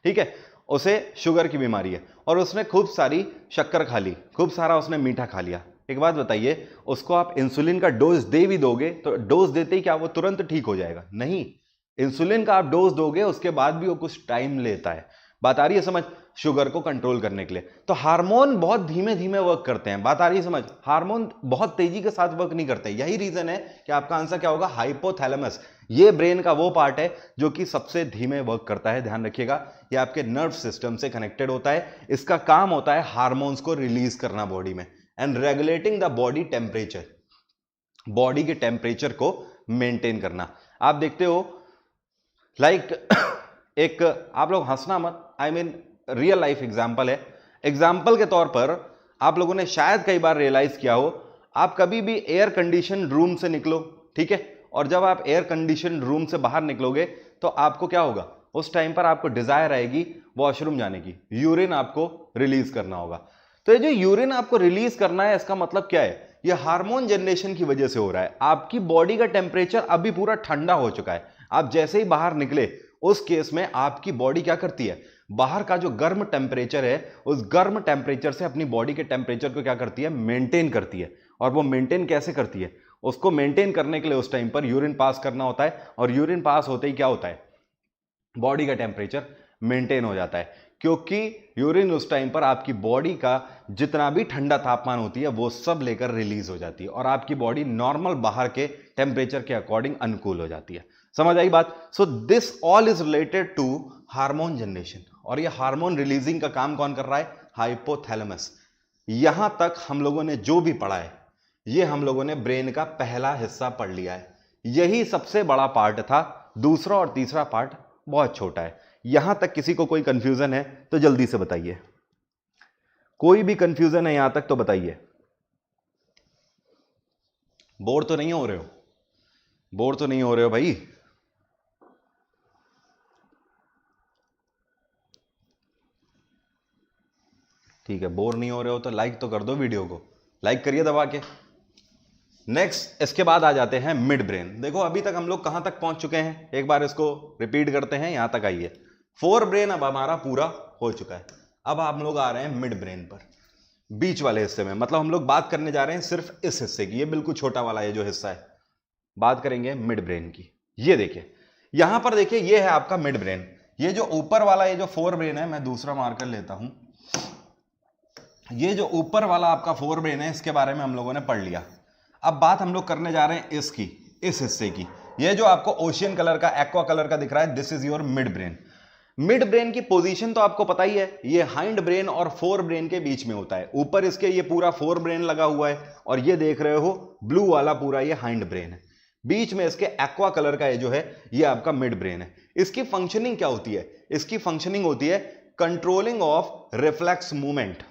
ठीक है, उसे शुगर की बीमारी है और उसने खूब सारी शक्कर खा ली, खूब सारा उसने मीठा खा लिया। एक बात बताइए, उसको आप इंसुलिन का डोज दे भी दोगे तो डोज देते ही क्या वो तुरंत ठीक हो जाएगा? नहीं, इंसुलिन का आप डोज दोगे उसके बाद भी वो कुछ टाइम लेता है। बात आ रही है समझ, शुगर को कंट्रोल करने के लिए। तो हार्मोन बहुत धीमे धीमे वर्क करते हैं। बात आ रही है समझ, हार्मोन बहुत तेजी के साथ वर्क नहीं करते। यही रीजन है कि आपका आंसर क्या होगा, हाइपोथैलेमस। ये ब्रेन का वो पार्ट है जो कि सबसे धीमे वर्क करता है। ध्यान रखिएगा, ये आपके नर्व सिस्टम से कनेक्टेड होता है। इसका काम होता है हार्मोन्स को रिलीज करना बॉडी में and regulating the body temperature, body के टेम्परेचर को मेंटेन करना। आप देखते हो एक आप लोग हंसना मत, I mean real life example है। एग्जाम्पल के तौर पर आप लोगों ने शायद कई बार रियलाइज किया हो, आप कभी भी एयर कंडीशन रूम से निकलो, ठीक है, और जब आप एयर कंडीशन रूम से बाहर निकलोगे तो आपको क्या होगा, उस टाइम पर आपको डिजायर आएगी वॉशरूम जाने की, यूरिन आपको रिलीज करना होगा। तो ये जो यूरिन आपको रिलीज करना है इसका मतलब क्या है, ये हार्मोन जनरेशन की वजह से हो रहा है। आपकी बॉडी का टेम्परेचर अभी पूरा ठंडा हो चुका है, आप जैसे ही बाहर निकले उस केस में आपकी बॉडी क्या करती है, बाहर का जो गर्म टेम्परेचर है उस गर्म टेम्परेचर से अपनी बॉडी के टेम्परेचर को क्या करती है, मेंटेन करती है। और वो मेंटेन कैसे करती है, उसको मेंटेन करने के लिए उस टाइम पर यूरिन पास करना होता है और यूरिन पास होते ही क्या होता है, बॉडी का टेम्परेचर मेंटेन हो जाता है। क्योंकि यूरिन उस टाइम पर आपकी बॉडी का जितना भी ठंडा तापमान होती है वो सब लेकर रिलीज हो जाती है और आपकी बॉडी नॉर्मल बाहर के टेम्परेचर के अकॉर्डिंग अनुकूल हो जाती है। समझ आई बात? So this all is related to hormone generation और ये हार्मोन रिलीजिंग का काम कौन कर रहा है, हाइपोथैलेमस। यहां तक हम लोगों ने जो भी पढ़ा है ये हम लोगों ने ब्रेन का पहला हिस्सा पढ़ लिया है। यही सबसे बड़ा पार्ट था, दूसरा और तीसरा पार्ट बहुत छोटा है। यहां तक किसी को कोई कंफ्यूजन है तो जल्दी से बताइए, कोई भी कंफ्यूजन है यहां तक तो बताइए। बोर तो नहीं हो रहे हो, बोर तो नहीं हो रहे हो भाई? ठीक है, बोर नहीं हो रहे हो तो लाइक तो कर दो, वीडियो को लाइक करिए दबा के। नेक्स्ट इसके बाद आ जाते हैं मिड ब्रेन। देखो अभी तक हम लोग कहां तक पहुंच चुके हैं, एक बार इसको रिपीट करते हैं, यहां तक आइए। फोर ब्रेन अब हमारा पूरा हो चुका है। अब हम लोग आ रहे हैं मिड ब्रेन पर, बीच वाले हिस्से में। मतलब हम लोग बात करने जा रहे हैं सिर्फ इस हिस्से की, ये बिल्कुल छोटा वाला ये जो हिस्सा है, बात करेंगे मिड ब्रेन की। ये देखिए यहां पर देखिए, ये है आपका मिड ब्रेन। ये जो ऊपर वाला ये जो फोर ब्रेन है, मैं दूसरा मार्कर लेता हूं, ये जो ऊपर वाला आपका फोर ब्रेन है इसके बारे में हम लोगों ने पढ़ लिया। अब बात हम लोग करने जा रहे हैं इसकी, इस हिस्से की। ये जो आपको ओशियन कलर का, एक्वा कलर का दिख रहा है, this is your mid brain. Mid brain की पोजीशन तो आपको पता ही है, ये हाइंड ब्रेन और फोर ब्रेन के बीच में होता है। ऊपर इसके ये पूरा फोर ब्रेन लगा हुआ है और ये देख रहे हो ब्लू वाला पूरा ये हाइंड ब्रेन है। बीच में इसके एक्वा कलर का ये जो है ये आपका मिड ब्रेन है। इसकी फंक्शनिंग क्या होती है, इसकी फंक्शनिंग होती है controlling of reflex movement.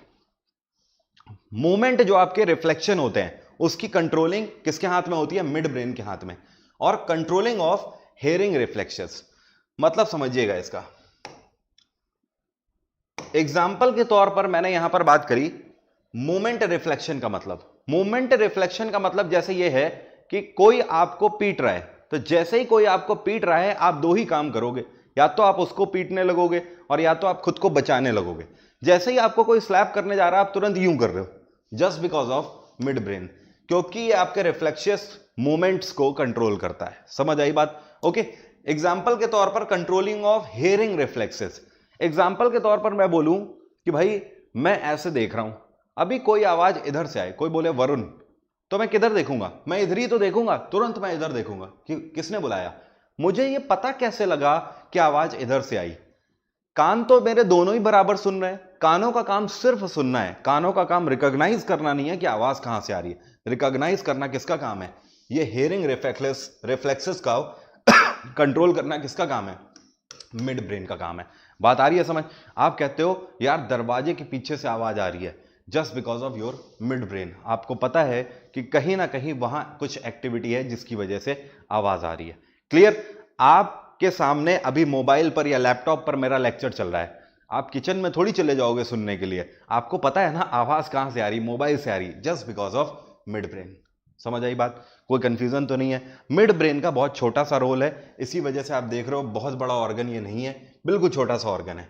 Movement जो आपके रिफ्लेक्शन होते हैं उसकी कंट्रोलिंग किसके हाथ में होती है, मिड ब्रेन के हाथ में। और कंट्रोलिंग ऑफ हेयरिंग रिफ्लेक्शंस, मतलब समझिएगा इसका एग्जाम्पल के तौर पर मैंने यहां पर बात करी मूवमेंट रिफ्लेक्शन का मतलब। मूवमेंट रिफ्लेक्शन का मतलब जैसे यह है कि कोई आपको पीट रहा है, तो जैसे ही कोई आपको पीट रहा है आप दो ही काम करोगे, या तो आप उसको पीटने लगोगे और या तो आप खुद को बचाने लगोगे। जैसे ही आपको कोई स्लैप करने जा रहा है आप तुरंत यूं कर रहे हो, just because of mid brain, क्योंकि ये आपके रिफ्लेक्शियस मूवमेंट्स को कंट्रोल करता है। समझ आई बात? ओके। एग्जाम्पल के तौर पर controlling of hearing reflexes. Example के तौर पर मैं बोलूं कि भाई मैं ऐसे देख रहा हूं, अभी कोई आवाज इधर से आए, कोई बोले वरुण, तो मैं किधर देखूंगा, मैं इधर ही तो देखूंगा, तुरंत मैं इधर देखूंगा कि किसने बुलाया। मुझे ये पता कैसे लगा कि आवाज इधर से आई? कान तो मेरे दोनों ही बराबर सुन रहे हैं। कानों का काम सिर्फ सुनना है, कानों का काम रिकॉग्नाइज करना नहीं है कि आवाज कहां से आ रही है। रिकॉग्नाइज करना किसका काम है? ये हियरिंग रिफ्लेक्सेस का कंट्रोल करना किसका काम है? मिड ब्रेन का काम है। बात आ रही है समझ? आप कहते हो यार दरवाजे के पीछे से आवाज आ रही है, just because of your mid brain. आपको पता है कि कहीं ना कहीं वहां कुछ एक्टिविटी है जिसकी वजह से आवाज आ रही है। क्लियर? आपके सामने अभी मोबाइल पर या लैपटॉप पर मेरा लेक्चर चल रहा है, आप किचन में थोड़ी चले जाओगे सुनने के लिए। आपको पता है ना आवाज कहां से आ रही? मोबाइल से आ रही, just because of mid brain. समझ आई बात? कोई कंफ्यूजन तो नहीं है? मिड ब्रेन का बहुत छोटा सा रोल है, इसी वजह से आप देख रहे हो बहुत बड़ा ऑर्गन ये नहीं है, बिल्कुल छोटा सा ऑर्गन है।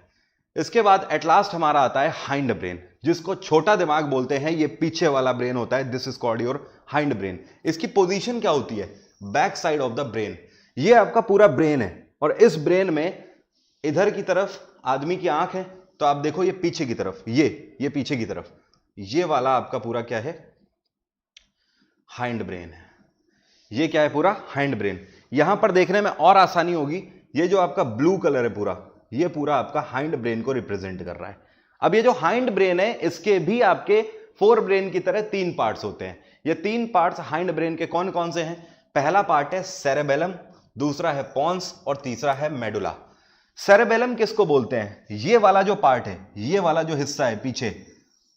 इसके बाद एट लास्ट हमारा आता है हाइंड ब्रेन, जिसको छोटा दिमाग बोलते हैं। ये पीछे वाला ब्रेन होता है, this is called your hind brain. इसकी पोजीशन क्या होती है? Back side of the brain. ये आपका पूरा ब्रेन है और इस ब्रेन में इधर की तरफ आदमी की आंख है, तो आप देखो ये पीछे की तरफ, ये पीछे की तरफ, ये वाला आपका पूरा क्या है? हाइंड ब्रेन है। ये क्या है? पूरा हाइंड ब्रेन। यहां पर देखने में और आसानी होगी, ये जो आपका ब्लू कलर है पूरा, ये पूरा आपका हाइंड ब्रेन को रिप्रेजेंट कर रहा है। अब ये जो हाइंड ब्रेन है, इसके भी आपके फोर ब्रेन की तरह 3 पार्ट्स होते हैं। ये 3 पार्ट्स हाइंड ब्रेन के कौन कौन से हैं? पहला पार्ट है सेरेबेलम, दूसरा है पोन्स और तीसरा है मेडुला। सेरेबेलम किसको बोलते हैं? ये वाला जो पार्ट है, ये वाला जो हिस्सा है पीछे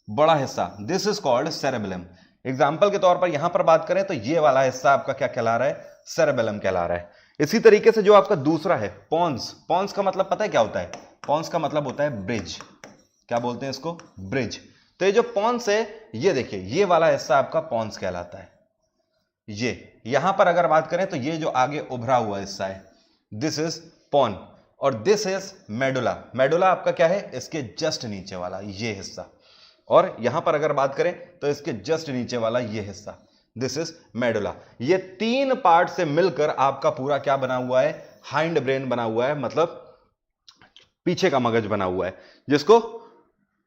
बड़ा हिस्सा, this is called cerebellum. Example के तौर पर यहां पर बात करें तो ये वाला हिस्सा आपका क्या कहला रहा है? सेरेबेलम कहला रहा है। इसी तरीके से जो आपका दूसरा है पोन्स, पोन्स का मतलब पता है क्या होता है? पोन्स का मतलब होता है ब्रिज। क्या बोलते हैं इसको? ब्रिज। तो ये जो पोन्स है, ये देखिए ये वाला हिस्सा आपका पोन्स कहलाता है। ये यहां पर अगर बात करें तो ये जो आगे उभरा हुआ हिस्सा है, दिस इज पोन और दिस इज मेडुला। मेडुला आपका क्या है? इसके जस्ट नीचे वाला ये हिस्सा। और यहां पर अगर बात करें तो इसके जस्ट नीचे वाला ये हिस्सा, दिस इज मेडुला। ये 3 पार्ट से मिलकर आपका पूरा क्या बना हुआ है? हाइंड ब्रेन बना हुआ है, मतलब पीछे का मगज बना हुआ है, जिसको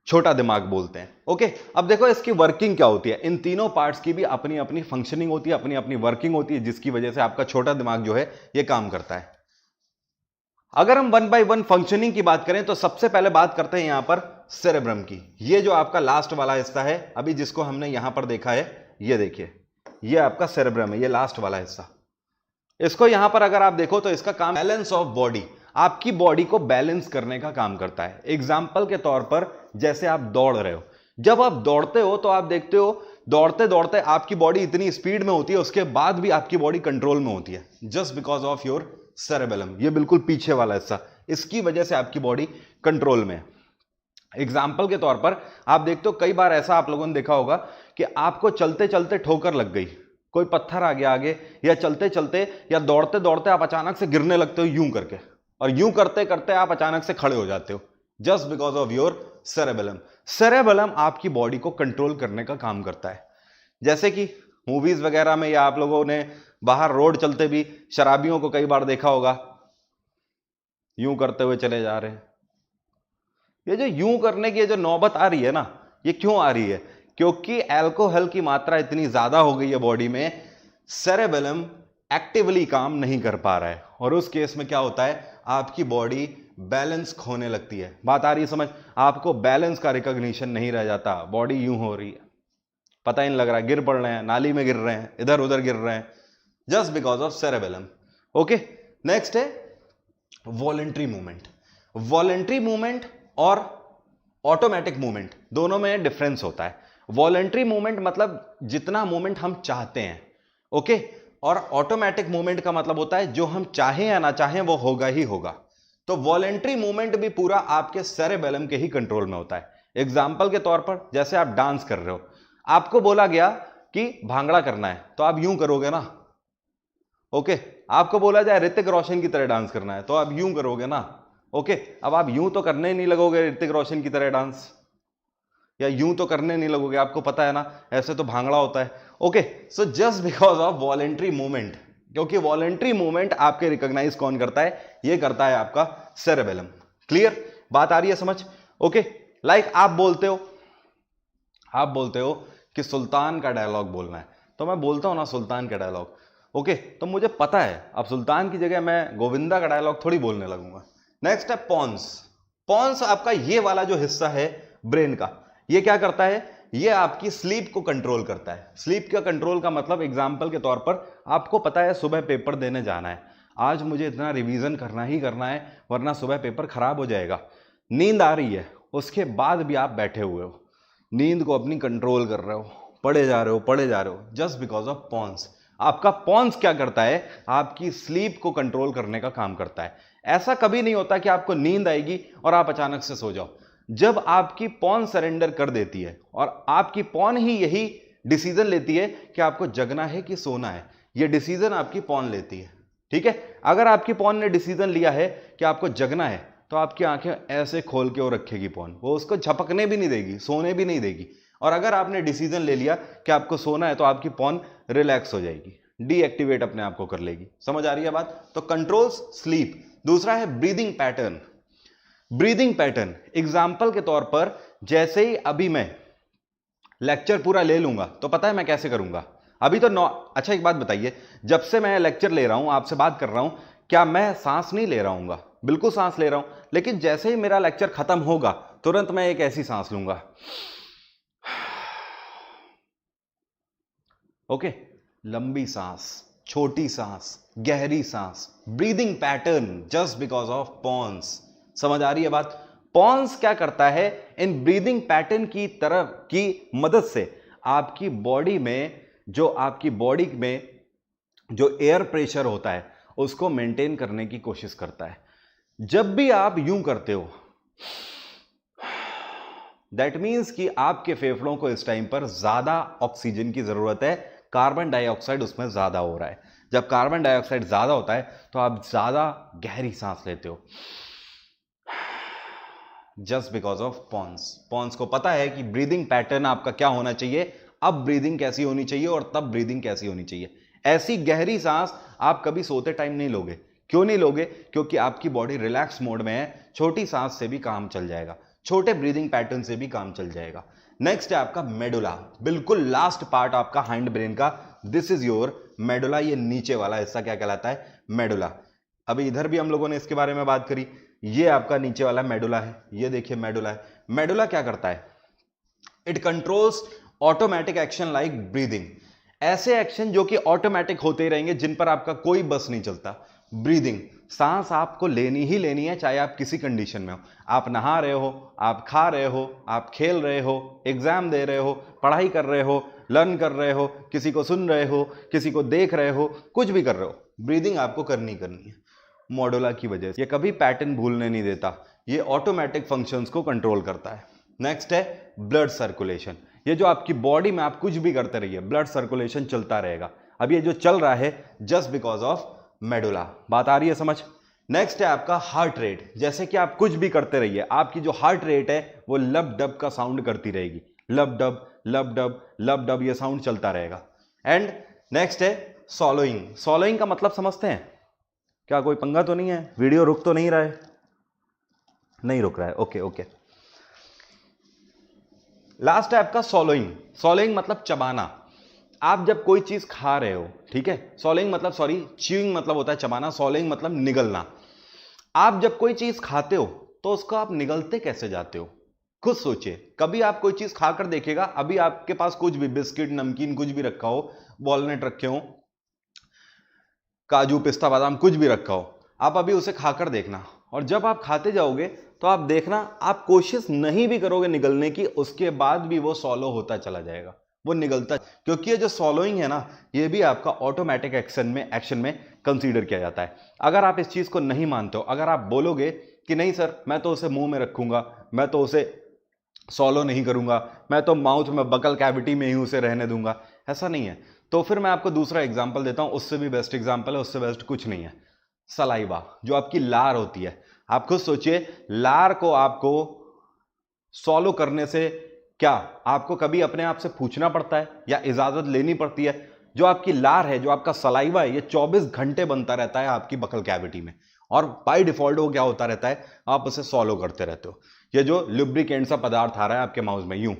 छोटा दिमाग बोलते हैं। ओके, अब देखो इसकी वर्किंग क्या होती है। इन तीनों पार्ट्स की भी अपनी अपनी फंक्शनिंग होती है, अपनी अपनी वर्किंग होती है, जिसकी वजह से आपका छोटा दिमाग जो है ये काम करता है। अगर हम 1 बाय 1 फंक्शनिंग की बात करें तो सबसे पहले बात करते हैं यहां पर सेरेब्रम की। ये जो आपका लास्ट वाला हिस्सा है अभी जिसको हमने यहां पर देखा है, ये देखिए ये आपका सेरेब्रम है, ये लास्ट वाला हिस्सा। इसको यहां पर अगर आप देखो तो इसका काम बैलेंस ऑफ बॉडी, आपकी बॉडी को बैलेंस करने का काम करता है। एग्जाम्पल के तौर पर जैसे आप दौड़ रहे हो, जब आप दौड़ते हो तो आप देखते हो दौड़ते दौड़ते आपकी बॉडी इतनी स्पीड में होती है, उसके बाद भी आपकी बॉडी कंट्रोल में होती है, just because of your cerebellum. ये बिल्कुल पीछे वाला हिस्सा, इसकी वजह से आपकी बॉडी कंट्रोल में है। एग्जाम्पल के तौर पर आप देखते हो कई बार ऐसा आप लोगों ने देखा होगा कि आपको चलते चलते ठोकर लग गई, कोई पत्थर आ गया आगे, या चलते चलते या दौड़ते दौड़ते आप अचानक से गिरने लगते हो यूं करके, और यूं करते करते आप अचानक से खड़े हो जाते हो, just because of your cerebellum. Cerebellum आपकी बॉडी को कंट्रोल करने का काम करता है। जैसे कि मूवीज वगैरह में या आप लोगों ने बाहर रोड चलते भी शराबियों को कई बार देखा होगा, यूं करते हुए चले जा रहे हैं। ये जो यूं करने की जो नौबत आ रही है ना, ये क्यों आ रही है? क्योंकि अल्कोहल की मात्रा इतनी ज्यादा हो गई है बॉडी में, सेरेबेलम एक्टिवली काम नहीं कर पा रहा है, और उस केस में क्या होता है? आपकी बॉडी बैलेंस खोने लगती है। बात आ रही है समझ? आपको बैलेंस का रिकॉग्निशन नहीं रह जाता, बॉडी यूं हो रही है, पता ही नहीं लग रहा है, गिर पड़ रहे हैं, नाली में गिर रहे हैं, इधर उधर गिर रहे हैं, just because of cerebellum. Okay, next है वॉलेंट्री मूवमेंट। वॉलेंट्री मूवमेंट और ऑटोमेटिक मूवमेंट दोनों में डिफरेंस होता है। वॉलेंट्री मूवमेंट मतलब जितना मूवमेंट हम चाहते हैं, ओके, और ऑटोमेटिक मूवमेंट का मतलब होता है जो हम चाहें या ना चाहें वो होगा ही होगा। तो वॉलेंट्री मूवमेंट भी पूरा आपके सेरेबेलम के ही कंट्रोल में होता है। एग्जाम्पल के तौर पर जैसे आप डांस कर रहे हो, आपको बोला गया कि भांगड़ा करना है तो आप यूं करोगे ना, ओके। आपको बोला जाए ऋतिक रोशन की तरह डांस करना है तो आप यूं करोगे ना, ओके। अब आप यूं तो करने ही नहीं लगोगे ऋतिक रोशन की तरह डांस, या यूं तो करने नहीं लगोगे, आपको पता है ना ऐसे तो भांगड़ा होता है, okay. So just because of voluntary movement, क्योंकि वॉलेंट्री मूवमेंट आपके रिकॉग्नाइज कौन करता है? ये करता है आपका सेरेबेलम। क्लियर? बात आ रही है समझ? ओके, लाइक आप बोलते हो कि सुल्तान का डायलॉग बोलना है, तो मैं बोलता हूं ना सुल्तान का डायलॉग, ओके, तो मुझे पता है अब सुल्तान की जगह मैं गोविंदा का डायलॉग थोड़ी बोलने लगूंगा। नेक्स्ट है पॉन्स। पॉन्स आपका ये वाला जो हिस्सा है ब्रेन का, ये क्या करता है, ये आपकी स्लीप को कंट्रोल करता है। स्लीप का कंट्रोल का मतलब एग्जांपल के तौर पर आपको पता है सुबह पेपर देने जाना है, आज मुझे इतना रिवीजन करना ही करना है वरना सुबह पेपर खराब हो जाएगा। नींद आ रही है, उसके बाद भी आप बैठे हुए हो, नींद को अपनी कंट्रोल कर रहे हो, पढ़े जा रहे हो जस्ट बिकॉज ऑफ पॉन्स। आपका पॉन्स क्या करता है, आपकी स्लीप को कंट्रोल करने का काम करता है। ऐसा कभी नहीं होता कि आपको नींद आएगी और आप अचानक से सो जाओ। जब आपकी पॉन सरेंडर कर देती है और आपकी पॉन ही यही डिसीजन लेती है कि आपको जगना है कि सोना है, यह डिसीजन आपकी पॉन लेती है। ठीक है, अगर आपकी पॉन ने डिसीजन लिया है कि आपको जगना है तो आपकी आंखें ऐसे खोल के वो रखेगी पॉन, वो उसको झपकने भी नहीं देगी, सोने भी नहीं देगी। और अगर आपने डिसीजन ले लिया कि आपको सोना है तो आपकी पॉन रिलैक्स हो जाएगी, डीएक्टिवेट अपने आप को कर लेगी। समझ आ रही है बात? तो कंट्रोल्स स्लीप। दूसरा है breathing pattern. Breathing pattern example के तौर पर, जैसे ही अभी मैं लेक्चर पूरा ले लूंगा तो पता है मैं कैसे करूंगा। अभी तो अच्छा एक बात बताइए, जब से मैं लेक्चर ले रहा हूं, आपसे बात कर रहा हूं, क्या मैं सांस नहीं ले रहा हूंगा? बिल्कुल सांस ले रहा हूं, लेकिन जैसे ही मेरा लेक्चर खत्म होगा तुरंत मैं एक ऐसी सांस लूंगा। ओके, लंबी सांस, छोटी सांस, गहरी सांस, breathing pattern just because of pons. समझ आ रही है बात? पॉन्स क्या करता है, इन ब्रीदिंग पैटर्न की तरफ की मदद से आपकी बॉडी में जो एयर प्रेशर होता है उसको मेंटेन करने की कोशिश करता है। जब भी आप यूं करते हो दैट मीन्स कि आपके फेफड़ों को इस टाइम पर ज्यादा ऑक्सीजन की जरूरत है, कार्बन डाइऑक्साइड उसमें ज्यादा हो रहा है। जब कार्बन डाइऑक्साइड ज्यादा होता है तो आप ज्यादा गहरी सांस लेते हो, just because of pons. Pons को पता है कि ब्रीदिंग पैटर्न आपका क्या होना चाहिए, अब ब्रीदिंग कैसी होनी चाहिए और तब ब्रीदिंग कैसी होनी चाहिए। ऐसी गहरी सांस आप कभी सोते टाइम नहीं लोगे। क्यों नहीं लोगे? क्योंकि आपकी बॉडी रिलैक्स मोड में है, छोटी सांस से भी काम चल जाएगा, छोटे ब्रीदिंग पैटर्न से भी काम चल जाएगा। नेक्स्ट है आपका मेडुला, बिल्कुल लास्ट पार्ट आपका हाइंड ब्रेन का, दिस इज योर मेडुला। ये नीचे वाला हिस्सा क्या कहलाता है? मेडुला। अभी इधर भी हम लोगों ने इसके बारे में बात करी, ये आपका नीचे वाला मेडुला है, ये देखिए मेडुला है। मेडुला क्या करता है? It controls automatic action like breathing, ऐसे एक्शन जो कि ऑटोमेटिक होते ही रहेंगे, जिन पर आपका कोई बस नहीं चलता। ब्रीदिंग, सांस आपको लेनी ही लेनी है, चाहे आप किसी कंडीशन में हो। आप नहा रहे हो, आप खा रहे हो, आप खेल रहे हो, एग्जाम दे रहे हो, पढ़ाई कर रहे हो, लर्न कर रहे हो, किसी को सुन रहे हो, किसी को देख रहे हो, कुछ भी कर रहे हो, ब्रीदिंग आपको करनी है। मॉडुला की वजह से ये कभी पैटर्न भूलने नहीं देता, ये ऑटोमेटिक फंक्शंस को कंट्रोल करता है। नेक्स्ट है ब्लड सर्कुलेशन। ये जो आपकी बॉडी में आप कुछ भी करते रहिए, ब्लड सर्कुलेशन चलता रहेगा। अब ये जो चल रहा है जस्ट बिकॉज ऑफ मेडुला। बात आ रही है समझ? नेक्स्ट है आपका हार्ट रेट। जैसे कि आप कुछ भी करते रहिए, आपकी जो हार्ट रेट है वो लब डब का साउंड करती रहेगी, लब डब लब डब लब डब, ये साउंड चलता रहेगा। एंड नेक्स्ट है सॉलोइंग। सॉलोइंग का मतलब समझते हैं? क्या कोई पंगा तो नहीं है? वीडियो रुक तो नहीं रहा है? नहीं रुक रहा है, ओके ओके। लास्ट है आपका सॉलोइंग। सॉलोइंग मतलब चबाना। आप जब कोई चीज खा रहे हो, ठीक है, सॉलोइंग मतलब च्यूइंग मतलब होता है चबाना, सॉलोइंग मतलब निगलना। आप जब कोई चीज खाते हो तो उसको आप निगलते कैसे जाते हो? खुद सोचिए, कभी आप कोई चीज खाकर देखिएगा, अभी आपके पास कुछ भी बिस्किट नमकीन कुछ भी रखा हो, वॉलनट रखे हो, काजू पिस्ता बादाम कुछ भी रखा हो, आप अभी उसे खाकर देखना, और जब आप खाते जाओगे तो आप देखना, आप कोशिश नहीं भी करोगे निगलने की, उसके बाद भी वो सॉलो होता चला जाएगा, वो निगलता। क्योंकि ये जो सॉलोइंग है ना, ये भी आपका ऑटोमेटिक एक्शन में कंसीडर किया जाता है। अगर आप इस चीज को नहीं मानते हो, अगर आप बोलोगे कि नहीं सर मैं तो उसे मुंह में रखूंगा, मैं तो उसे सॉलो नहीं करूंगा, मैं तो माउथ में बकल कैविटी में ही उसे रहने दूंगा, ऐसा नहीं है। तो फिर मैं आपको दूसरा एग्जाम्पल देता हूं, उससे भी बेस्ट एग्जाम्पल है, उससे बेस्ट कुछ नहीं है। सलाइवा, जो आपकी लार होती है, आप खुद सोचिए, लार को आपको सॉलो करने से क्या आपको कभी अपने आप से पूछना पड़ता है या इजाजत लेनी पड़ती है? जो आपकी लार है, जो आपका सलाइवा है, ये 24 घंटे बनता रहता है आपकी बकल कैविटी में, और बाय डिफॉल्ट वो क्या होता रहता है, आप उसे सॉलो करते रहते हो। ये जो लुब्रिकेंट सा पदार्थ आ रहा है आपके माउथ में, यूं,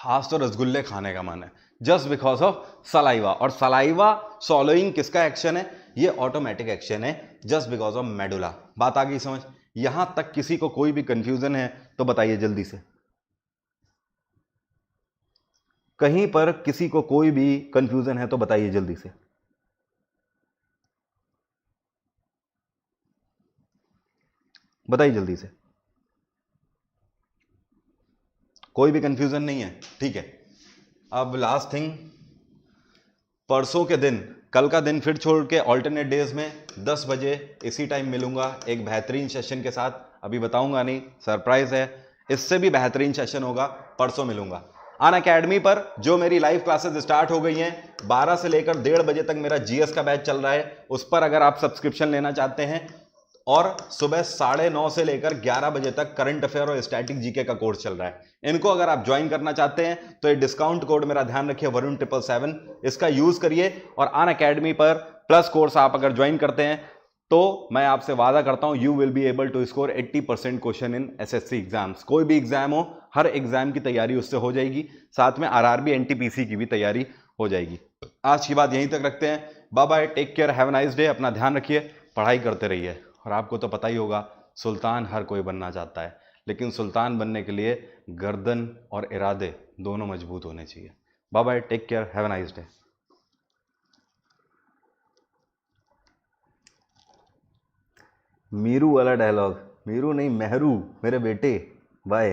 आज तो रसगुल्ले खाने का मन है, जस्ट बिकॉज ऑफ सलाइवा। और सलाइवा सॉलोइंग किसका एक्शन है? ये ऑटोमेटिक एक्शन है, जस्ट बिकॉज ऑफ मेडुला। बात आ गई समझ? यहां तक किसी को कोई भी कंफ्यूजन है तो बताइए जल्दी से। कहीं पर किसी को कोई भी कंफ्यूजन है तो बताइए जल्दी से। बताइए जल्दी से। कोई भी कंफ्यूजन नहीं है? ठीक है। अब लास्ट थिंग, परसों के दिन, कल का दिन फिर छोड़ के ऑल्टरनेट डेज में 10 बजे इसी टाइम मिलूंगा एक बेहतरीन सेशन के साथ। अभी बताऊंगा नहीं, सरप्राइज है। इससे भी बेहतरीन सेशन होगा, परसों मिलूंगा। अनअकैडमी पर जो मेरी लाइव क्लासेस स्टार्ट हो गई हैं, 12 से लेकर 1:30 बजे तक मेरा जीएस का बैच चल रहा है। उस पर अगर आप सब्सक्रिप्शन लेना चाहते हैं, और सुबह 9:30 से लेकर 11 बजे तक करंट अफेयर और स्टैटिक जीके का कोर्स चल रहा है। इनको अगर आप ज्वाइन करना चाहते हैं तो ये डिस्काउंट कोड मेरा ध्यान रखिए, वरुण 777, इसका यूज करिए। और अनअकैडमी पर प्लस कोर्स आप अगर ज्वाइन करते हैं तो मैं आपसे वादा करता हूं you will be able to score 80% question in SSC exams. कोई भी एग्जाम हो, हर एग्जाम की तैयारी उससे हो जाएगी, साथ में आरआरबी एनटीपीसी की भी तैयारी हो जाएगी। आज की बात यहीं तक रखते हैं। Bye bye, take care, have a nice day. अपना ध्यान रखिए, पढ़ाई करते रहिए। और आपको तो पता ही होगा, सुल्तान हर कोई बनना चाहता है, लेकिन सुल्तान बनने के लिए गर्दन और इरादे दोनों मजबूत होने चाहिए। Bye bye, take care, have a nice day. मीरू वाला डायलॉग, मीरू नहीं, मेहरू, मेरे बेटे। बाय।